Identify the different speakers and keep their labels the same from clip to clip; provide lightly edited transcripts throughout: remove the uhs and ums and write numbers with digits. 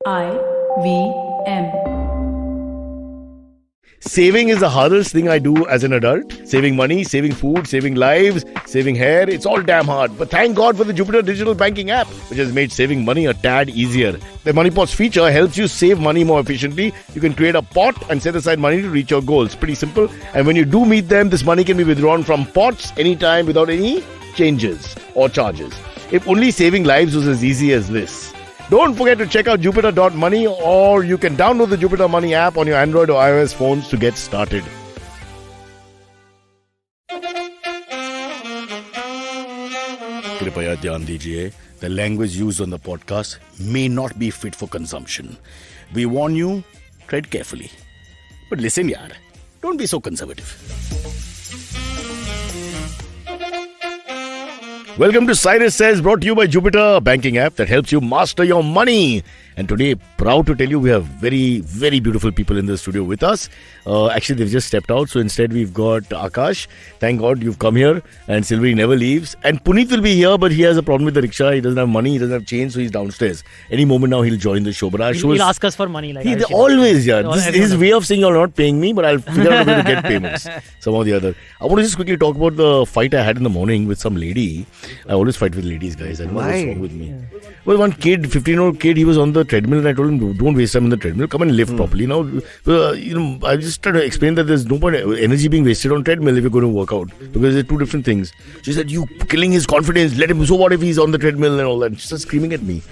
Speaker 1: IVM.
Speaker 2: Saving is the hardest thing I do as an adult. Saving money, saving food, saving lives, saving hair. It's all damn hard. But thank God for the Jupiter digital banking app, which has made saving money a tad easier. The Money Pots feature helps you save money more efficiently. You can create a pot and set aside money to reach your goals. Pretty simple. And when you do meet them, this money can be withdrawn from pots anytime without any changes or charges. If only saving lives was as easy as this. Don't forget to check out Jupiter.money, or you can download the Jupiter Money app on your Android or iOS phones to get started. Kripaya dhyan dijiye, the language used on the podcast may not be fit for consumption. We warn you, tread carefully. But listen yaar, don't be so conservative. Welcome to Cyrus Says, brought to you by Jupiter, a banking app that helps you master your money. And today, proud to tell you, we have very, very beautiful people in the studio with us. Actually, they've just stepped out. So instead, we've got Aakash. Thank God you've come here. And Silverie never leaves. And Punit will be here, but he has a problem with the rickshaw. He doesn't have money. He doesn't have change. So he's downstairs. Any moment now, he'll join the show. But
Speaker 3: he'll ask us for money.
Speaker 2: Always, yeah. This is his way of saying you're not paying me, but I'll figure out a way to get payments. Some or the other. I want to just quickly talk about the fight I had in the morning with some lady. I always fight with ladies, guys. I don't know what's wrong with me. Yeah. Well, one kid, 15-year-old kid, he was on the treadmill and I told him, don't waste time on the treadmill. Come and lift properly. Now, I just tried to explain that there's no point energy being wasted on treadmill if you're going to work out. Because they're two different things. She said, you killing his confidence. Let him. So what if he's on the treadmill and all that? She started screaming at me.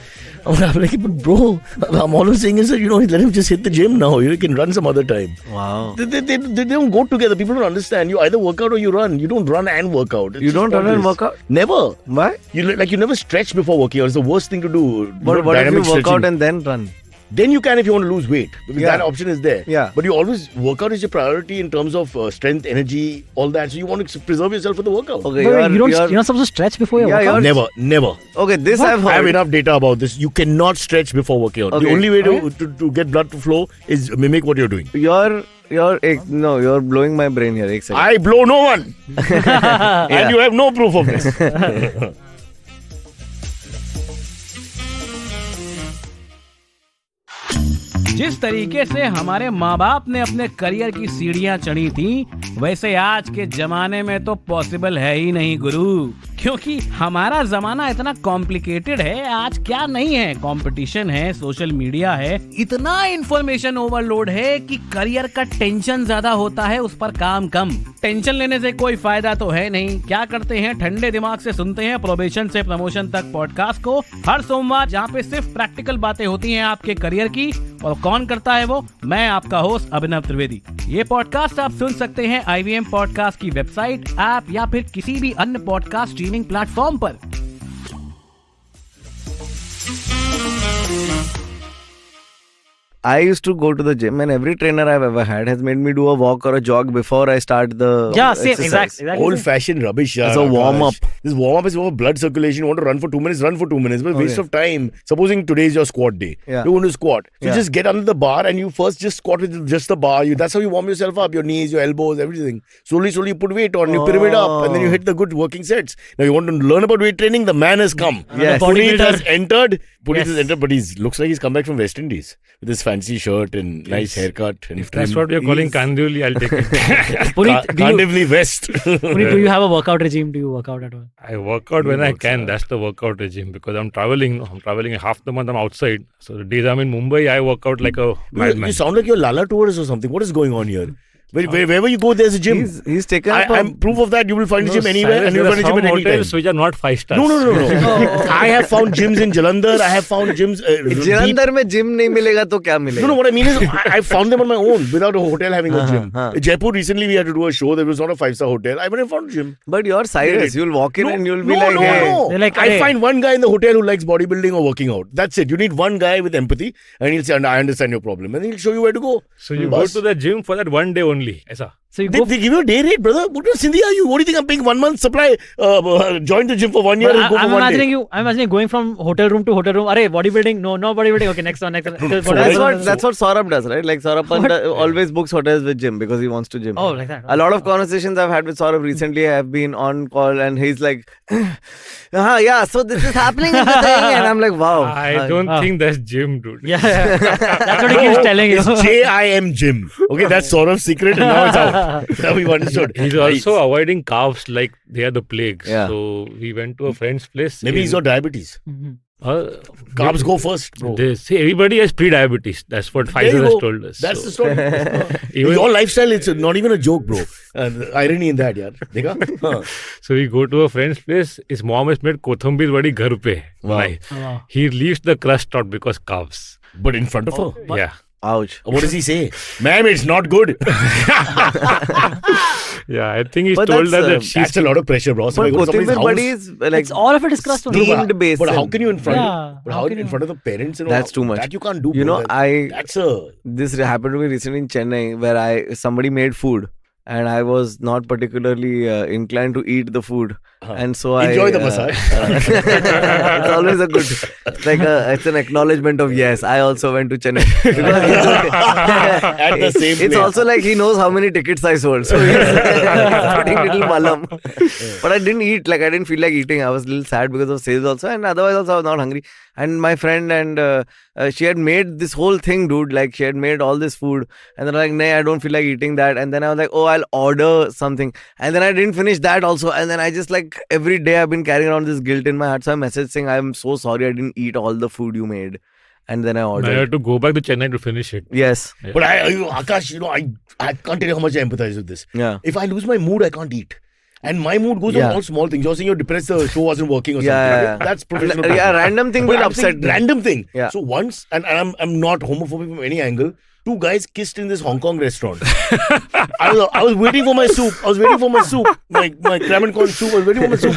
Speaker 2: I'm like, but bro, I'm always saying is that, let him just hit the gym now. You can run some other time.
Speaker 3: Wow.
Speaker 2: They don't go together. People don't understand. You either work out or you run. You don't run and work out.
Speaker 3: You don't run and work out?
Speaker 2: Never.
Speaker 3: Why?
Speaker 2: You never stretch before working out. It's the worst thing to do.
Speaker 3: But what if you work out and then run?
Speaker 2: Then you can if you want to lose weight. Because that option is there.
Speaker 3: Yeah.
Speaker 2: But you always, workout is your priority in terms of strength, energy, all that. So you want to preserve yourself for the workout.
Speaker 3: Okay,
Speaker 4: you're not supposed to stretch before your workout?
Speaker 2: Never.
Speaker 3: Okay, this I've heard.
Speaker 2: I have enough data about this. You cannot stretch before working out. Okay. The only way to get blood to flow is mimic what you're doing.
Speaker 3: You're blowing my brain here. Ek second.
Speaker 2: I blow no one. And you have no proof of this.
Speaker 5: जिस तरीके से हमारे माँ बाप ने अपने career की सीढ़ियां चढ़ी थी, वैसे आज के जमाने में तो पॉसिबल है ही नहीं गुरु, क्योंकि हमारा जमाना इतना कॉम्प्लिकेटेड है। आज क्या नहीं है, कंपटीशन है, सोशल मीडिया है, इतना इंफॉर्मेशन ओवरलोड है कि करियर का टेंशन ज्यादा होता है, उस पर काम कम। टेंशन लेने से कोई फायदा तो है नहीं। क्या करते हैं, ठंडे दिमाग से सुनते हैं प्रोबेशन से प्रमोशन तक पॉडकास्ट को हर सोमवार, जहाँ पे सिर्फ प्रैक्टिकल बातें होती हैं आपके करियर की। और कौन करता है वो? मैं आपका होस्ट अभिनव त्रिवेदी। ये पॉडकास्ट आप सुन सकते हैं IVM पॉडकास्ट की वेबसाइट, ऐप या फिर किसी भी अन्य पॉडकास्ट स्ट्रीमिंग प्लेटफॉर्म पर।
Speaker 3: I used to go to the gym, and every trainer I've ever had has made me do a walk or a jog before I start the
Speaker 4: same, exactly.
Speaker 2: Old-fashioned rubbish.
Speaker 3: As a warm-up.
Speaker 2: This warm-up is for blood circulation. You want to run for 2 minutes, run for 2 minutes. But waste of time. Supposing today is your squat day. Yeah. You want to squat. So just get under the bar and you first just squat with just the bar. That's how you warm yourself up. Your knees, your elbows, everything. Slowly you put weight on. You pyramid up. And then you hit the good working sets. Now you want to learn about weight training? The man has come.
Speaker 3: Yes.
Speaker 2: Punit has entered. But looks like he's come back from West Indies. With his fancy shirt and nice haircut. And
Speaker 6: if that's what you're calling Kandivli, I'll take it.
Speaker 2: Kandivli West.
Speaker 4: Punit, do you have a workout regime? Do you work out at all?
Speaker 6: I work out when I can. That's the workout regime. Because I'm traveling half the month. I'm outside. So the days I'm in Mumbai, I work out like a madman.
Speaker 2: You sound like you're Lala tourist or something. What is going on here? Wherever you go, there's a gym.
Speaker 3: He's taken
Speaker 2: I'm proof of that. You will find a gym anywhere and you'll find a gym at any time.
Speaker 6: Hotels which are not 5 stars.
Speaker 2: No. I have found gyms in Jalandhar. I have found gyms.
Speaker 3: Jalandhar mein gym nahi milega to kya milega?
Speaker 2: No, what I mean is I found them on my own without a hotel having a gym. In Jaipur recently we had to do a show. There was not a 5-star hotel. I went and found a gym.
Speaker 3: But you're Cyrus. You'll walk in and you'll be
Speaker 2: No. I find one guy in the hotel who likes bodybuilding or working out. That's it. You need one guy with empathy and he'll say, I understand your problem. And he'll show you where to go.
Speaker 6: So you go to the gym for that one day only. Aisa?
Speaker 4: So you
Speaker 2: They
Speaker 4: go.
Speaker 2: give you a day rate, brother. What do you think I'm paying 1 month supply? Join the gym for 1 year and go
Speaker 4: I'm
Speaker 2: for 1 day.
Speaker 4: I'm imagining going from hotel room to hotel room. Arey, bodybuilding? No bodybuilding. Okay, next one.
Speaker 3: That's what Saurabh does, right? Like Saurabh always books hotels with gym because he wants to gym.
Speaker 4: Oh, like that.
Speaker 3: A lot of conversations I've had with Saurabh recently have been on call, and he's like, yeah, so this is happening in the thing. And I'm like, wow.
Speaker 6: I don't think that's gym, dude.
Speaker 4: Yeah. That's what he keeps telling you.
Speaker 2: It's JIM gym. Okay, that's Saurav's secret and now it's out. Now we've understood.
Speaker 6: He's also avoiding carbs like they are the plague.
Speaker 3: Yeah.
Speaker 6: So we went to a friend's place.
Speaker 2: Maybe he's got diabetes. Carbs go first, bro.
Speaker 6: They say everybody has pre-diabetes. That's what
Speaker 2: There you
Speaker 6: Pfizer has
Speaker 2: go.
Speaker 6: told us.
Speaker 2: That's
Speaker 6: So
Speaker 2: the story.
Speaker 6: even-
Speaker 2: Your lifestyle, it's not even a joke, bro. Irony in that, yaar. Dekha? Huh.
Speaker 6: So we go to a friend's place. His mom has made kothambir vadi ghar pe.
Speaker 2: Wow.
Speaker 6: Nice.
Speaker 4: Wow.
Speaker 6: He leaves the crust out because carbs.
Speaker 2: But in front of her.
Speaker 6: Yeah.
Speaker 3: Ouch.
Speaker 2: What does he say? Ma'am, it's not good.
Speaker 6: Yeah, I think he's
Speaker 3: But
Speaker 6: told
Speaker 3: that's,
Speaker 6: her that she's
Speaker 2: That's a lot of pressure, bro. So
Speaker 3: But
Speaker 2: I go to somebody's
Speaker 3: Kothambir buddy
Speaker 2: house.
Speaker 3: is like
Speaker 4: It's all of it is crust only.
Speaker 3: steamed basin.
Speaker 2: But how can you in front?
Speaker 4: Yeah,
Speaker 2: But
Speaker 4: how
Speaker 2: how
Speaker 4: can
Speaker 2: in
Speaker 4: you-
Speaker 2: front of the parents?
Speaker 3: That's too much.
Speaker 2: That you can't do.
Speaker 3: You
Speaker 2: bro.
Speaker 3: know, I
Speaker 2: That's a.
Speaker 3: this happened to me recently in Chennai where somebody made food and I was not particularly inclined to eat the food, and so
Speaker 2: Enjoy the
Speaker 3: I
Speaker 2: massage.
Speaker 3: it's always a good. It's an acknowledgement of yes. I also went to Chennai.
Speaker 2: At the same
Speaker 3: It's
Speaker 2: place.
Speaker 3: also like he knows how many tickets I sold, so he's putting little malam. But I didn't eat. Like I didn't feel like eating. I was a little sad because of sales also, and otherwise also I was not hungry. And my friend and she had made this whole thing, dude. Like she had made all this food, and then I'm like, nah, I don't feel like eating that. And then I was like, oh, I'll order something. And then I didn't finish that also. And then I just like every day I've been carrying around this guilt in my heart. So I messaged saying, I'm so sorry I didn't eat all the food you made. And then I
Speaker 6: Now you
Speaker 3: ordered.
Speaker 6: have to go back to Chennai to finish it.
Speaker 3: Yes.
Speaker 2: But Aakash, I can't tell you how much I empathize with this.
Speaker 3: Yeah.
Speaker 2: If I lose my mood, I can't eat. And my mood goes
Speaker 3: Yeah.
Speaker 2: on all small things. You're saying you're depressed, the show wasn't working or
Speaker 3: Yeah,
Speaker 2: something.
Speaker 3: yeah,
Speaker 2: I mean,
Speaker 3: yeah.
Speaker 2: that's professional.
Speaker 3: Yeah,
Speaker 2: problem.
Speaker 3: random thing
Speaker 2: But
Speaker 3: will
Speaker 2: I'm
Speaker 3: upset
Speaker 2: saying
Speaker 3: me.
Speaker 2: random thing.
Speaker 3: Yeah.
Speaker 2: So once, and I'm not homophobic from any angle, two guys kissed in this Hong Kong restaurant. I was waiting for my soup. My cram and corn soup. I was waiting for my soup.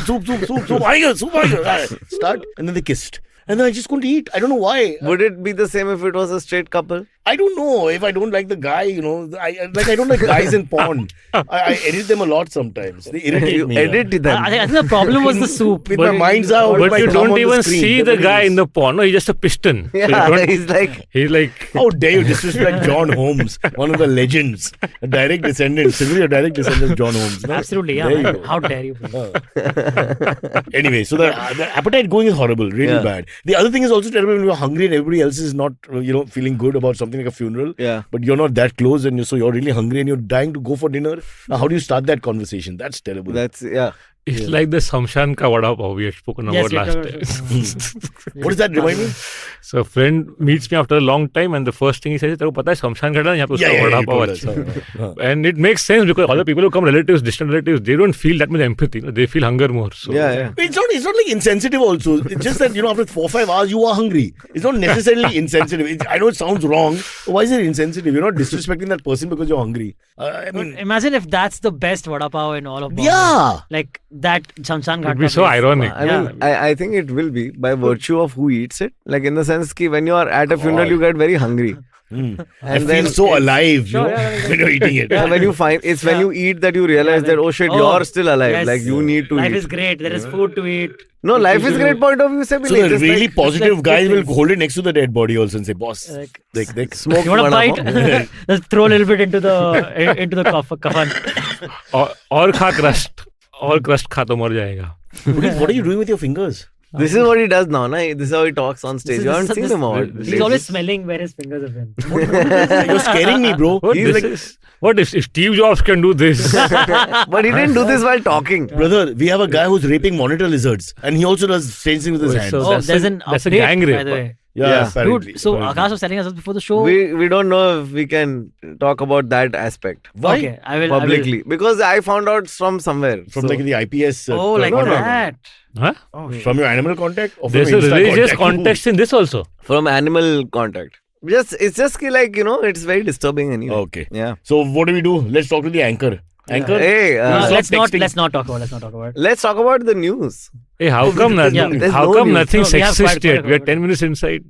Speaker 2: Start, and then they kissed. And then I just couldn't eat. I don't know why.
Speaker 3: Would it be the same if it was a straight couple?
Speaker 2: I don't know. If I don't like the guy, I don't like guys in porn. I edit them a lot sometimes. They irritate
Speaker 3: You
Speaker 2: me.
Speaker 3: edit them.
Speaker 4: I think the problem was the soup.
Speaker 2: With my mind's out.
Speaker 6: But
Speaker 2: my
Speaker 6: you
Speaker 2: thumb
Speaker 6: don't
Speaker 2: on the
Speaker 6: even
Speaker 2: screen.
Speaker 6: see the
Speaker 2: Everything
Speaker 6: guy
Speaker 2: is-
Speaker 6: in the porn. No, he's just a piston. So you
Speaker 3: Yeah,
Speaker 6: don't-
Speaker 3: he's like,
Speaker 2: How dare you disrespect John Holmes, one of the legends, a direct descendant, Silverie, a direct descendant of John Holmes. No?
Speaker 4: Absolutely, yeah.
Speaker 2: There you
Speaker 4: Man.
Speaker 2: go.
Speaker 4: How dare you? bro.
Speaker 2: Anyway, so the appetite going is horrible, really
Speaker 3: Yeah.
Speaker 2: bad. The other thing is also terrible when you're hungry and everybody else is not, feeling good about something like a funeral.
Speaker 3: Yeah.
Speaker 2: But you're not that close and so you're really hungry and you're dying to go for dinner. Now, how do you start that conversation? That's terrible.
Speaker 3: yeah.
Speaker 6: It's like the Samshan ka vada pav we had spoken
Speaker 4: Yes,
Speaker 6: about
Speaker 4: we
Speaker 6: last
Speaker 4: talked
Speaker 6: time.
Speaker 2: What does that remind me?
Speaker 6: So a friend meets me after a long time and the first thing he says, तेरे को पता है शमशान घाट है यहाँ पे उसका
Speaker 2: Yeah,
Speaker 6: vada
Speaker 2: you
Speaker 6: pav
Speaker 2: told us.
Speaker 6: अच्छा है." And it makes sense because all the people who come relatives, distant relatives, they don't feel that much empathy. They feel hunger more. So
Speaker 3: Yeah.
Speaker 2: It's not like insensitive also. It's just that, after 4-5 hours, you are hungry. It's not necessarily insensitive. I know it sounds wrong. But why is it insensitive? You're not disrespecting that person because you're hungry. I mean,
Speaker 4: Imagine if that's the best vada pav in all of Bombay.
Speaker 2: yeah.
Speaker 4: Like that Shamshan Ghat.
Speaker 6: it'd be so ironic.
Speaker 3: I mean, I think it will be by virtue of who eats it. Like in the sense that when you are at a funeral, you get very hungry.
Speaker 2: I
Speaker 3: And
Speaker 2: feel
Speaker 3: then
Speaker 2: so alive,
Speaker 4: Sure, yeah.
Speaker 2: when you're eating it.
Speaker 3: Yeah, when you find it's when you eat that you realize that oh shit, you're still alive.
Speaker 4: yes.
Speaker 3: Like you need to
Speaker 4: Life
Speaker 3: eat.
Speaker 4: is great. There is food to eat.
Speaker 3: No, life is great point of view. Se bhi
Speaker 2: So
Speaker 3: nahi,
Speaker 2: the
Speaker 3: just
Speaker 2: really
Speaker 3: like,
Speaker 2: positive
Speaker 4: like
Speaker 2: guys
Speaker 4: good
Speaker 2: will
Speaker 4: things.
Speaker 2: hold it next to the dead body also and say, boss,
Speaker 4: Like,
Speaker 3: smoke
Speaker 4: You want to
Speaker 3: vada
Speaker 4: fight?
Speaker 3: pav.
Speaker 4: Just throw a little bit into the kafan.
Speaker 6: और खा crust. और crust खा तो मर जाएगा.
Speaker 2: what are you doing with your fingers?
Speaker 3: This is what he does now, na? This is how he talks on stage. You haven't seen him all.
Speaker 4: He's always smelling where his fingers have been.
Speaker 2: You're scaring me, bro.
Speaker 6: What,
Speaker 3: He's
Speaker 6: this
Speaker 3: like-
Speaker 6: is, what if Steve Jobs can do this?
Speaker 3: But he didn't do this while talking.
Speaker 2: Brother, we have a guy who's raping monitor lizards and he also does strange things with his hands.
Speaker 6: So
Speaker 4: Oh,
Speaker 6: that's
Speaker 4: there's
Speaker 6: a-
Speaker 4: an
Speaker 6: that's a
Speaker 4: update,
Speaker 6: gang
Speaker 4: by
Speaker 6: rape.
Speaker 4: the way.
Speaker 2: Yeah, apparently.
Speaker 4: Dude, so
Speaker 2: apparently.
Speaker 4: Aakash was telling us before the show.
Speaker 3: We don't know if we can talk about that aspect
Speaker 2: Why?
Speaker 4: Okay, I will
Speaker 3: publicly because I found out from somewhere.
Speaker 2: From
Speaker 3: So-
Speaker 2: like the IPS.
Speaker 4: Oh, like
Speaker 2: no, no, no.
Speaker 4: that.
Speaker 6: Huh?
Speaker 2: From your animal contact or from
Speaker 6: There's
Speaker 2: your
Speaker 6: a
Speaker 2: Insta
Speaker 6: religious
Speaker 2: contact?
Speaker 6: context in this also.
Speaker 3: from animal contact. It's just ki, like it's very disturbing anyway.
Speaker 2: Okay.
Speaker 3: Yeah.
Speaker 2: So what do we do? Let's talk to the anchor. Anchor?
Speaker 3: Hey,
Speaker 2: Stop
Speaker 4: Let's
Speaker 2: texting.
Speaker 4: not talk about it.
Speaker 3: let's talk about the news.
Speaker 6: Hey, how come
Speaker 3: Yeah, there's
Speaker 6: how
Speaker 3: no
Speaker 6: come
Speaker 3: news.
Speaker 6: nothing
Speaker 4: No, we have
Speaker 6: sexist
Speaker 4: quite
Speaker 6: yet? We are
Speaker 4: a-
Speaker 6: 10 minutes inside.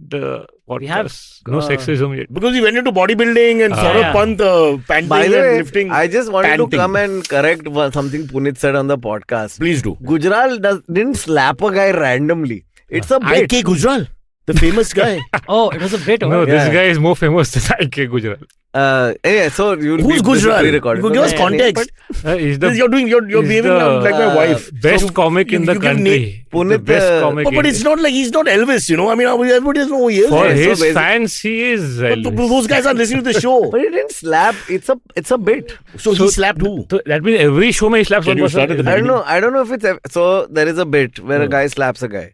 Speaker 6: podcast. No sexism yet.
Speaker 2: Because he went into bodybuilding and Saurabh Pant panting
Speaker 3: By the
Speaker 2: and
Speaker 3: way,
Speaker 2: lifting.
Speaker 3: I just wanted
Speaker 2: panting.
Speaker 3: to come and correct something Punit said on the podcast.
Speaker 2: Please do.
Speaker 3: Gujral didn't slap a guy randomly. It's a bit.
Speaker 2: IK Gujral, the famous guy.
Speaker 4: Oh, it was a bit.
Speaker 6: No,
Speaker 4: Oh,
Speaker 6: this guy is more famous than IK Gujral.
Speaker 3: Anyway, so you'll
Speaker 2: Who's
Speaker 3: be
Speaker 2: Gujral?
Speaker 3: pre-recorded.
Speaker 2: Give us context.
Speaker 6: He's
Speaker 2: You're behaving now like my wife.
Speaker 6: best
Speaker 2: So
Speaker 6: comic in the
Speaker 2: you give
Speaker 6: country.
Speaker 3: Punit,
Speaker 6: The best comic.
Speaker 2: But it's not like he's not Elvis, you know. I mean, everybody doesn't know who he is.
Speaker 6: For
Speaker 3: Yeah, so
Speaker 6: his
Speaker 3: basic-
Speaker 6: fans, he is.
Speaker 2: But
Speaker 6: Elvis.
Speaker 2: those guys are listening to the show.
Speaker 3: But he didn't slap. It's a bit.
Speaker 2: So he slapped who?
Speaker 6: So that means every show he slaps
Speaker 2: Can
Speaker 6: one
Speaker 2: you
Speaker 6: person.
Speaker 2: start at the
Speaker 3: I don't know if it's so. There is a bit where a guy slaps a guy.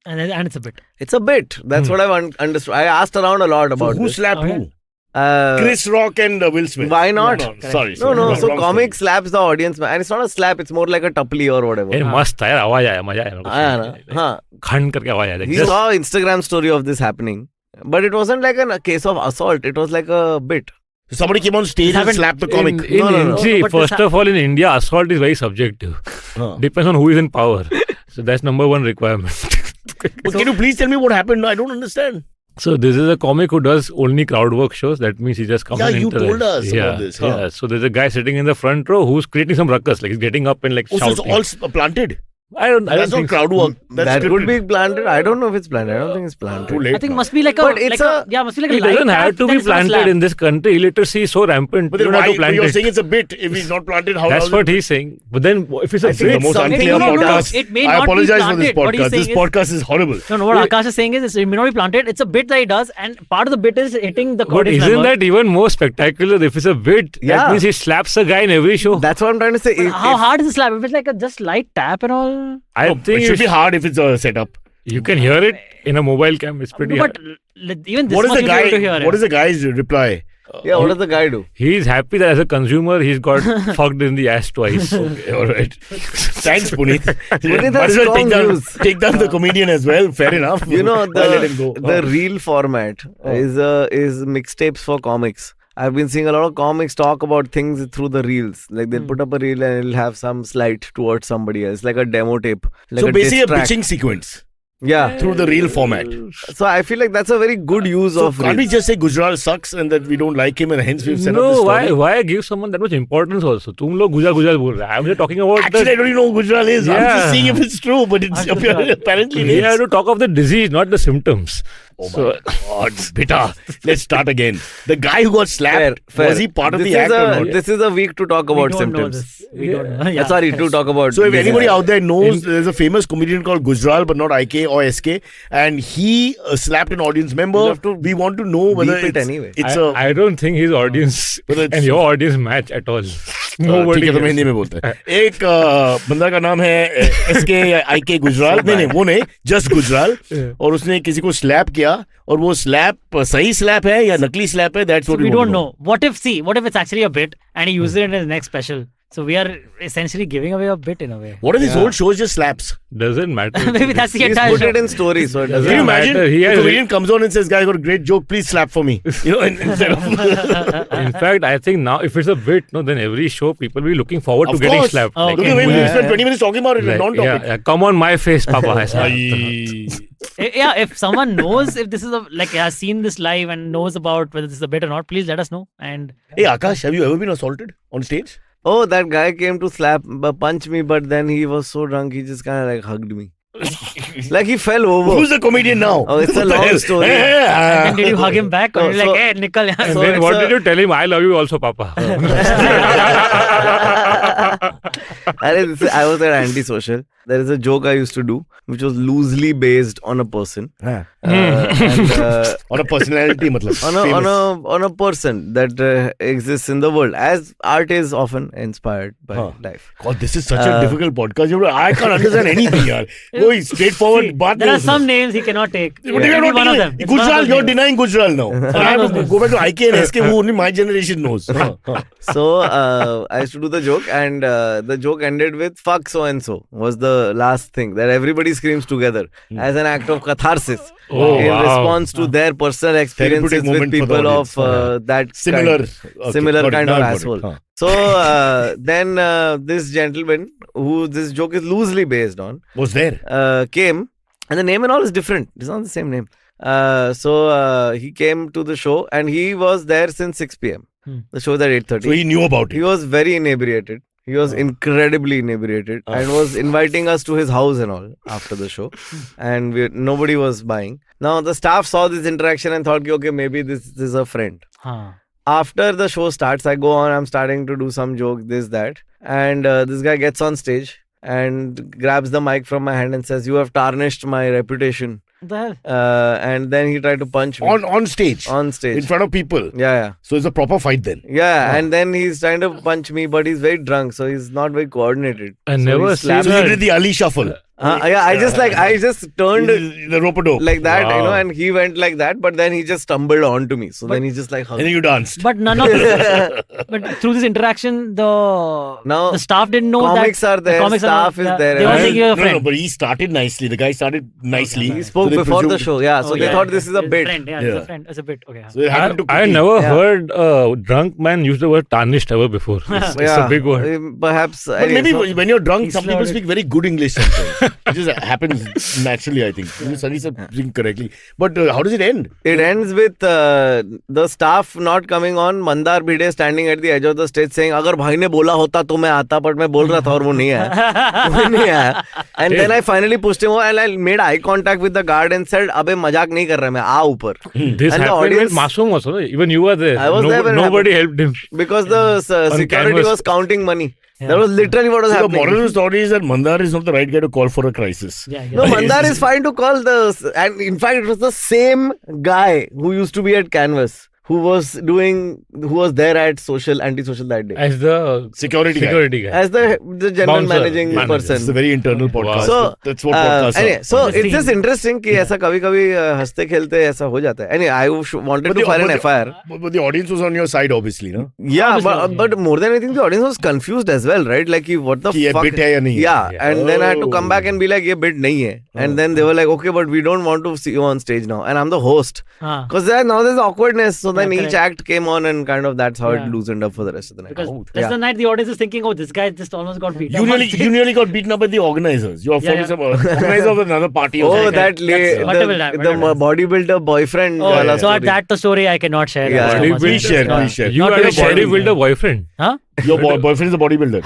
Speaker 4: and it's a bit.
Speaker 3: It's a bit. That's what I've understood. I asked around a lot
Speaker 2: So
Speaker 3: about
Speaker 2: who
Speaker 3: this.
Speaker 2: slapped
Speaker 4: Okay.
Speaker 2: who?
Speaker 3: Uh,
Speaker 2: Chris Rock and Will Smith.
Speaker 3: Why not?
Speaker 2: No, sorry.
Speaker 3: No.
Speaker 2: wrong
Speaker 3: So comic
Speaker 2: story.
Speaker 3: slaps the audience, and it's not a slap. It's more like a tupply or whatever.
Speaker 6: ए, मस्त है यार आवाज आया मजा आया मेरे
Speaker 3: आया
Speaker 6: को
Speaker 3: ना? हाँ.
Speaker 6: खंड करके आवाज आया
Speaker 3: He
Speaker 6: Just-
Speaker 3: saw Instagram story of this happening, but it wasn't like a case of assault. It was like a bit.
Speaker 2: Somebody came on stage and
Speaker 4: happened
Speaker 2: slapped the comic.
Speaker 6: In,
Speaker 3: No.
Speaker 6: see,
Speaker 4: But
Speaker 6: first
Speaker 4: this
Speaker 6: of all, in India, assault is very subjective. Depends on who is in power. So that's number one requirement.
Speaker 2: But can you please tell me what happened? I don't understand.
Speaker 6: So this is a comic who does only crowd work shows. That means he just comes
Speaker 2: Yeah,
Speaker 6: and
Speaker 2: you
Speaker 6: interacts.
Speaker 2: told us about this, huh?
Speaker 6: Yeah. So there's a guy sitting in the front row who's creating some ruckus. Like he's getting up and like
Speaker 2: Oh, so it's
Speaker 6: shouting.
Speaker 2: all planted.
Speaker 6: I don't
Speaker 2: That's not
Speaker 6: think
Speaker 2: crowd work. That's
Speaker 3: that
Speaker 2: scripted.
Speaker 3: could be planted. I don't know if it's planted. I don't think it's planted.
Speaker 2: Too late.
Speaker 4: I think
Speaker 2: now.
Speaker 4: must be like a.
Speaker 3: But it's
Speaker 4: like must be like
Speaker 6: It
Speaker 4: a light
Speaker 6: doesn't have
Speaker 4: tap,
Speaker 6: to
Speaker 4: then
Speaker 6: be
Speaker 4: it's not a slap.
Speaker 6: planted in this country. Illiteracy is so rampant.
Speaker 2: But
Speaker 6: You
Speaker 2: then
Speaker 6: don't have
Speaker 2: why?
Speaker 6: to plant
Speaker 2: You're
Speaker 6: it.
Speaker 2: saying it's a bit. If he's not planted, how?
Speaker 6: That's
Speaker 2: how's
Speaker 6: what
Speaker 2: it?
Speaker 6: he's saying. But then if it's a
Speaker 2: I think the
Speaker 6: bit,
Speaker 2: most
Speaker 4: Maybe
Speaker 2: unclear
Speaker 4: no,
Speaker 2: podcast.
Speaker 4: it may
Speaker 2: I
Speaker 4: not be
Speaker 2: apologize for this
Speaker 4: planted. What he's
Speaker 2: podcast. This
Speaker 4: saying is-
Speaker 2: podcast is horrible.
Speaker 4: No, what Aakash is saying is it may not be planted. It's a bit that he does, and part of the bit is hitting the
Speaker 6: but
Speaker 4: audience
Speaker 6: isn't
Speaker 4: member.
Speaker 6: that even more spectacular? If it's a bit,
Speaker 3: Yeah.
Speaker 6: that means he slaps a guy in every show.
Speaker 3: That's what I'm trying to say. If-
Speaker 4: How
Speaker 3: if-
Speaker 4: hard is the slap? If it's like a just light tap and all.
Speaker 6: I
Speaker 2: No,
Speaker 6: think
Speaker 2: it should be hard if it's a setup.
Speaker 6: you can hear it in a mobile cam. It's pretty
Speaker 4: But
Speaker 6: hard.
Speaker 4: even this
Speaker 2: What is
Speaker 4: much
Speaker 2: the
Speaker 4: you'll be able to hear
Speaker 2: guy?
Speaker 4: it.
Speaker 2: What is the guy's reply?
Speaker 3: Yeah, what does the guy do?
Speaker 6: He's happy that as a consumer, he's got fucked in the ass twice.
Speaker 2: Okay, all right. Thanks, Punit.
Speaker 3: Punit
Speaker 2: Might
Speaker 3: has
Speaker 2: as well
Speaker 3: strong views.
Speaker 2: take down the comedian as well. Fair enough.
Speaker 3: You know
Speaker 2: Why let him go?
Speaker 3: the reel format is mixtapes for comics. I've been seeing a lot of comics talk about things through the reels. Like they'll put up a reel and it'll have some slight towards somebody else, like a demo tape. Like
Speaker 2: So
Speaker 3: a
Speaker 2: basically, a
Speaker 3: diss track.
Speaker 2: pitching sequence
Speaker 3: Yeah.
Speaker 2: through the reel format.
Speaker 3: So I feel like that's a very good use
Speaker 2: So
Speaker 3: of
Speaker 2: can't we
Speaker 3: reels.
Speaker 2: just say Gujral sucks and that we don't like him and hence we've set up
Speaker 6: No,
Speaker 2: this
Speaker 6: why
Speaker 2: story?
Speaker 6: why give someone that much importance also? तुम लोग गुजर गुजर बोल रहे हैं. I'm just talking about
Speaker 2: Actually, I don't even know who Gujral is. I'm
Speaker 6: Yeah.
Speaker 2: just seeing if it's true, but it's apparently it
Speaker 6: we have
Speaker 2: is.
Speaker 6: to talk of the disease, not the symptoms.
Speaker 2: Oh my God, bitter. Let's start again. The guy who got slapped,
Speaker 3: Fair.
Speaker 2: was he part of
Speaker 3: This
Speaker 2: the
Speaker 3: is
Speaker 2: act or
Speaker 3: a,
Speaker 2: not?
Speaker 3: This is a week to talk about
Speaker 4: We don't know
Speaker 3: symptoms.
Speaker 4: this. We don't know. Yeah.
Speaker 3: Sorry, to talk about.
Speaker 2: So if
Speaker 3: disease.
Speaker 2: anybody out there knows, there's a famous comedian called Gujral, but not IK or SK, and he slapped an audience member.
Speaker 3: You'll have to
Speaker 2: We want to know whether
Speaker 3: beep it
Speaker 2: it's,
Speaker 3: anyway.
Speaker 2: it's
Speaker 6: I don't think his audience
Speaker 2: Whether it's-
Speaker 6: and your audience match at all.
Speaker 2: ठीक
Speaker 6: Nobody
Speaker 2: है तो मैं
Speaker 6: gets
Speaker 2: Hindi में बोलते हैं एक बंदा का नाम है SK या IK गुजराल नहीं वो नहीं जस्ट गुजराल और उसने किसी को स्लैप किया और वो स्लैप सही स्लैप है या नकली स्लैप है that's
Speaker 4: So
Speaker 2: what
Speaker 4: we don't know. What if it's actually a bit and he uses it in his next special? So we are essentially giving away a bit in a way.
Speaker 2: What if his whole show is just slaps?
Speaker 6: Doesn't matter.
Speaker 4: Maybe that's the
Speaker 3: He's
Speaker 4: entire
Speaker 3: put
Speaker 4: show.
Speaker 3: it in stories, so it
Speaker 2: Can
Speaker 3: doesn't
Speaker 2: you
Speaker 6: matter.
Speaker 2: imagine?
Speaker 6: He
Speaker 2: The
Speaker 6: has-
Speaker 2: comedian comes on and says, "Guys, I got a great joke. Please slap for me." You know, instead of.
Speaker 6: In fact, I think now if it's a bit, no, then every show people will be looking forward
Speaker 2: Of
Speaker 6: to getting
Speaker 2: course.
Speaker 6: slapped.
Speaker 4: Oh,
Speaker 6: Like,
Speaker 2: Look at the way we spent 20 minutes talking about it,
Speaker 6: like,
Speaker 2: non-topic.
Speaker 6: yeah, come on my face, Papa. ऐसा.
Speaker 4: Yeah, if someone knows if this is has seen this live and knows about whether this is a bit or not, please let us know. And
Speaker 2: Hey, Aakash, have you ever been assaulted on stage?
Speaker 3: Oh, that guy came to punch me, but then he was so drunk, he just kind of like hugged me. Like he fell over.
Speaker 2: Who's the comedian now?
Speaker 3: Oh, it's a
Speaker 2: What the
Speaker 3: long
Speaker 2: hell?
Speaker 3: story.
Speaker 4: then did you hug him back or
Speaker 3: Oh,
Speaker 4: you're like,
Speaker 3: so-
Speaker 4: hey, Nikal?
Speaker 6: And
Speaker 3: So
Speaker 6: then
Speaker 3: it's
Speaker 6: what
Speaker 3: a-
Speaker 6: did you tell him? I love you also, Papa.
Speaker 3: I was at antisocial. There is a joke I used to do, which was loosely based on a person.
Speaker 2: हाँ.
Speaker 3: On
Speaker 2: On a personality, matlab.
Speaker 3: on a person that exists in the world, as art is often inspired by life.
Speaker 2: God, this is such a difficult podcast. I can't understand anything, yaar. Going straightforward. baat
Speaker 4: There
Speaker 2: nahi
Speaker 4: are
Speaker 2: ho
Speaker 4: some
Speaker 2: sakta.
Speaker 4: names he cannot take.
Speaker 2: But
Speaker 4: Maybe
Speaker 2: you're not
Speaker 4: one of
Speaker 2: taking
Speaker 4: them.
Speaker 2: it.
Speaker 4: It's one of
Speaker 2: Gujral,
Speaker 4: those
Speaker 2: you're
Speaker 4: names.
Speaker 2: denying Gujral now. And I have to go back to IK and SK, who only my generation knows.
Speaker 3: So I used to do the joke, and the joke ended with "fuck so and so" was the last thing that everybody screams together as an act of catharsis in
Speaker 6: wow.
Speaker 3: response to their personal experiences
Speaker 2: Therapeutic
Speaker 3: with
Speaker 2: moment for the
Speaker 3: people
Speaker 2: audience.
Speaker 3: of that
Speaker 2: Similar.
Speaker 3: kind,
Speaker 2: Okay,
Speaker 3: similar
Speaker 2: got it.
Speaker 3: kind
Speaker 2: Now
Speaker 3: of
Speaker 2: I got it.
Speaker 3: asshole.
Speaker 2: Huh.
Speaker 3: So then this gentleman, who this joke is loosely based on,
Speaker 2: Was there?
Speaker 3: came, and the name and all is different. It's not the same name. So he came to the show and he was there since 6 p.m. The show was at 8:30.
Speaker 2: So he knew about
Speaker 3: He
Speaker 2: it.
Speaker 3: was very inebriated. He was incredibly inebriated and was inviting us to his house and all after the show. And nobody was buying. Now the staff saw this interaction and thought, okay, maybe this is a friend. After the show starts, I go on, I'm starting to do some joke, this, that. And this guy gets on stage and grabs the mic from my hand and says, "You have tarnished my reputation."
Speaker 4: What the hell?
Speaker 3: And then he tried to punch me.
Speaker 2: On stage.
Speaker 3: On stage.
Speaker 2: In front of people.
Speaker 3: Yeah.
Speaker 2: So it's a proper fight then.
Speaker 3: Yeah, and then he's trying to punch me, but he's very drunk, so he's not very coordinated.
Speaker 6: I
Speaker 3: So
Speaker 6: never
Speaker 3: he
Speaker 6: seen
Speaker 3: slapped
Speaker 2: So
Speaker 6: that.
Speaker 2: you did the Ali shuffle.
Speaker 3: Yeah, I just turned
Speaker 2: The rope-a-dope.
Speaker 3: like that,
Speaker 6: Wow.
Speaker 3: and he went like that, but then he just stumbled onto me. So then he just like
Speaker 2: And
Speaker 3: hugged
Speaker 2: then you danced.
Speaker 4: But none of this, but through this interaction,
Speaker 3: Now,
Speaker 4: the staff didn't know
Speaker 3: comics
Speaker 4: that
Speaker 3: are there,
Speaker 4: the comics
Speaker 3: staff
Speaker 4: are
Speaker 3: is
Speaker 4: not,
Speaker 3: there.
Speaker 4: They all
Speaker 3: And-
Speaker 4: think you're a friend.
Speaker 2: No, but he started nicely. The guy started nicely.
Speaker 3: He spoke
Speaker 2: So they
Speaker 3: before the
Speaker 2: presumed-
Speaker 3: show, yeah. So they thought this is a
Speaker 4: It's
Speaker 3: bit.
Speaker 4: Friend, yeah,
Speaker 2: Yeah.
Speaker 4: it's a friend. It's a bit. Okay.
Speaker 2: So it happened to
Speaker 6: I
Speaker 2: quickly.
Speaker 6: never
Speaker 3: Yeah.
Speaker 6: heard a drunk man use the word tarnished ever before. It's a big word.
Speaker 3: Perhaps.
Speaker 2: But
Speaker 3: anyway,
Speaker 2: maybe
Speaker 3: so-
Speaker 2: when you're drunk,
Speaker 4: He
Speaker 2: some people
Speaker 4: slurred
Speaker 2: speak very good English sometimes. It just happens naturally, I think. Sunny said correctly. But how does it end?
Speaker 3: It ends with the staff not coming on. Mandar Bhide standing at the edge of the stage saying, "अगर भाई ने बोला होता तो मैं आता, but मैं बोल रहा था और वो नहीं आया." वो नहीं आया. And then I finally pushed him over and I made eye contact with the guard and said, "अबे मजाक नहीं कर रहा मैं, आ ऊपर."
Speaker 6: This
Speaker 3: And the
Speaker 6: happened
Speaker 3: audience-
Speaker 6: with Masoom also. No? Even you were there.
Speaker 3: I was there when it
Speaker 6: Nobody helped him.
Speaker 3: Because the security
Speaker 6: canvas.
Speaker 3: was counting money. That was literally what was
Speaker 2: So the
Speaker 3: happening.
Speaker 2: moral of the story is that Mandar is not the right guy to call for a crisis.
Speaker 4: Yeah,
Speaker 3: No, Mandar is fine to call and in fact, it was the same guy who used to be at Canvas, who was there at antisocial that day.
Speaker 6: As the
Speaker 2: Security guy.
Speaker 6: guy.
Speaker 3: As the general
Speaker 6: Bouncer,
Speaker 3: managing
Speaker 6: manager.
Speaker 2: It's a
Speaker 3: person.
Speaker 2: very internal podcast.
Speaker 3: So,
Speaker 2: That's what podcasts
Speaker 3: anyway,
Speaker 2: are.
Speaker 3: so it's
Speaker 4: Interesting.
Speaker 3: just interesting कि ऐसा कभी-कभी हंसते खेलते ऐसा हो जाता है. Anyway, I wanted to file an FIR.
Speaker 2: But the audience was on your side, obviously, no?
Speaker 3: Yeah,
Speaker 4: Obviously,
Speaker 3: but more than anything, the audience was confused as well, right? Like, what the
Speaker 2: कि ये
Speaker 3: fuck?
Speaker 2: bit है या नहीं है?
Speaker 3: Yeah, and then I had to come
Speaker 2: Oh.
Speaker 3: back and be like, ये bit नहीं है. And then they were like, okay, but we don't want to see you on stage now. And I'm the host. Because now there's awkwardness. So then
Speaker 4: Yeah,
Speaker 3: each
Speaker 4: correct.
Speaker 3: act came on and kind of that's how
Speaker 4: Yeah.
Speaker 3: it loosened up for the rest of the night.
Speaker 4: Because
Speaker 2: Oh,
Speaker 4: that's
Speaker 3: yeah.
Speaker 4: the night the audience is thinking, oh, this guy just almost got beat.
Speaker 2: You nearly got beaten up by the organizers. You are
Speaker 4: Yeah,
Speaker 2: some organizer of another party. or
Speaker 3: Oh,
Speaker 2: something.
Speaker 3: that
Speaker 4: whatever that-
Speaker 3: the
Speaker 4: whatever.
Speaker 3: bodybuilder boyfriend.
Speaker 4: Oh,
Speaker 3: wala
Speaker 4: so
Speaker 3: story.
Speaker 4: that's the story I cannot share.
Speaker 3: Yeah.
Speaker 4: That's too much.
Speaker 2: Please share,
Speaker 4: Yeah.
Speaker 2: please share.
Speaker 6: You
Speaker 4: Not
Speaker 6: had a
Speaker 4: very sharing.
Speaker 6: bodybuilder boyfriend.
Speaker 4: Huh?
Speaker 2: Your boyfriend is a bodybuilder.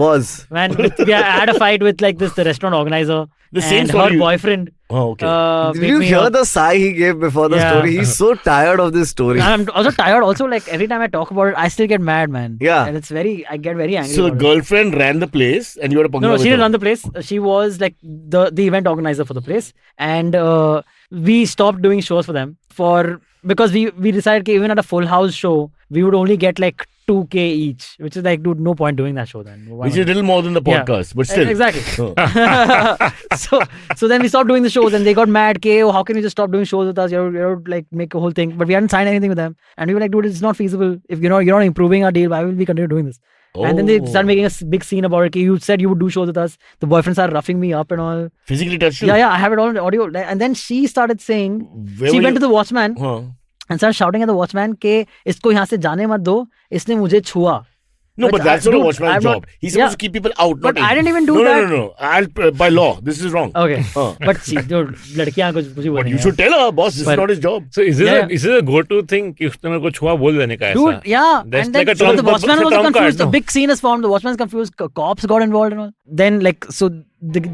Speaker 3: was.
Speaker 4: Man, I had a fight with like the restaurant organizer.
Speaker 2: The same
Speaker 4: and
Speaker 2: story.
Speaker 4: her boyfriend.
Speaker 2: Oh, okay.
Speaker 3: Did
Speaker 4: beat
Speaker 3: you
Speaker 4: me
Speaker 3: hear
Speaker 4: up.
Speaker 3: the sigh he gave before the
Speaker 4: Yeah.
Speaker 3: story? He's so tired of this story.
Speaker 4: I'm also tired. Also, like every time I talk about it, I still get mad, man.
Speaker 3: Yeah.
Speaker 4: And I get very angry.
Speaker 2: So the
Speaker 4: about it.
Speaker 2: girlfriend ran the place and you had a
Speaker 4: No,
Speaker 2: with
Speaker 4: she didn't
Speaker 2: her.
Speaker 4: run the place. She was like the event organizer for the place, and we stopped doing shows for them because we decided that even at a full house show we would only get like 2K each, which is like, dude, no point doing that show then. Why
Speaker 2: Which
Speaker 4: not?
Speaker 2: is a little more than the
Speaker 4: Yeah.
Speaker 2: podcast, but still.
Speaker 4: Exactly.
Speaker 2: Oh.
Speaker 4: So then we stopped doing the shows and they got mad. Oh, how can you just stop doing shows with us? You're like make a whole thing. But we hadn't signed anything with them. And we were like, dude, it's not feasible. If you're not improving our deal, why will we continue doing this? And then they started making a big scene about it. You said you would do shows with us. The boyfriend started roughing me up and all.
Speaker 2: Physically touched you?
Speaker 4: Yeah, I have it all on audio. And then she started saying,
Speaker 2: Where
Speaker 4: she
Speaker 2: were
Speaker 4: went
Speaker 2: you?
Speaker 4: to the watchman
Speaker 2: Huh.
Speaker 4: and started shouting at the watchman कि इसको यहाँ से जाने मत दो, इसने मुझे छुआ.
Speaker 2: No,
Speaker 4: Which
Speaker 2: but that's not a watchman's
Speaker 4: I'm not-
Speaker 2: job. He's supposed
Speaker 4: yeah.
Speaker 2: to keep people out,
Speaker 4: But
Speaker 2: not
Speaker 4: I
Speaker 2: in.
Speaker 4: didn't even do
Speaker 2: no,
Speaker 4: that.
Speaker 2: No. By law, this is wrong.
Speaker 4: Okay.
Speaker 2: Huh.
Speaker 4: But see, dude, लड़कियाँ कुछ
Speaker 2: But
Speaker 4: बोलेंगे.
Speaker 2: you should tell her, boss, this is
Speaker 4: But-
Speaker 2: not his job.
Speaker 6: So is
Speaker 4: Yeah.
Speaker 6: this a go-to thing कि उसने मेरे को छुआ बोल देने का
Speaker 4: Dude,
Speaker 6: ऐसा?
Speaker 4: yeah.
Speaker 6: That's
Speaker 4: And
Speaker 6: like
Speaker 4: then
Speaker 6: a
Speaker 4: so
Speaker 6: trump-
Speaker 4: the watchman
Speaker 6: it's a
Speaker 4: was
Speaker 6: trump
Speaker 4: confused.
Speaker 6: card,
Speaker 4: A
Speaker 6: no?
Speaker 4: big scene is formed. The watchman's confused. Cops got involved and all. Then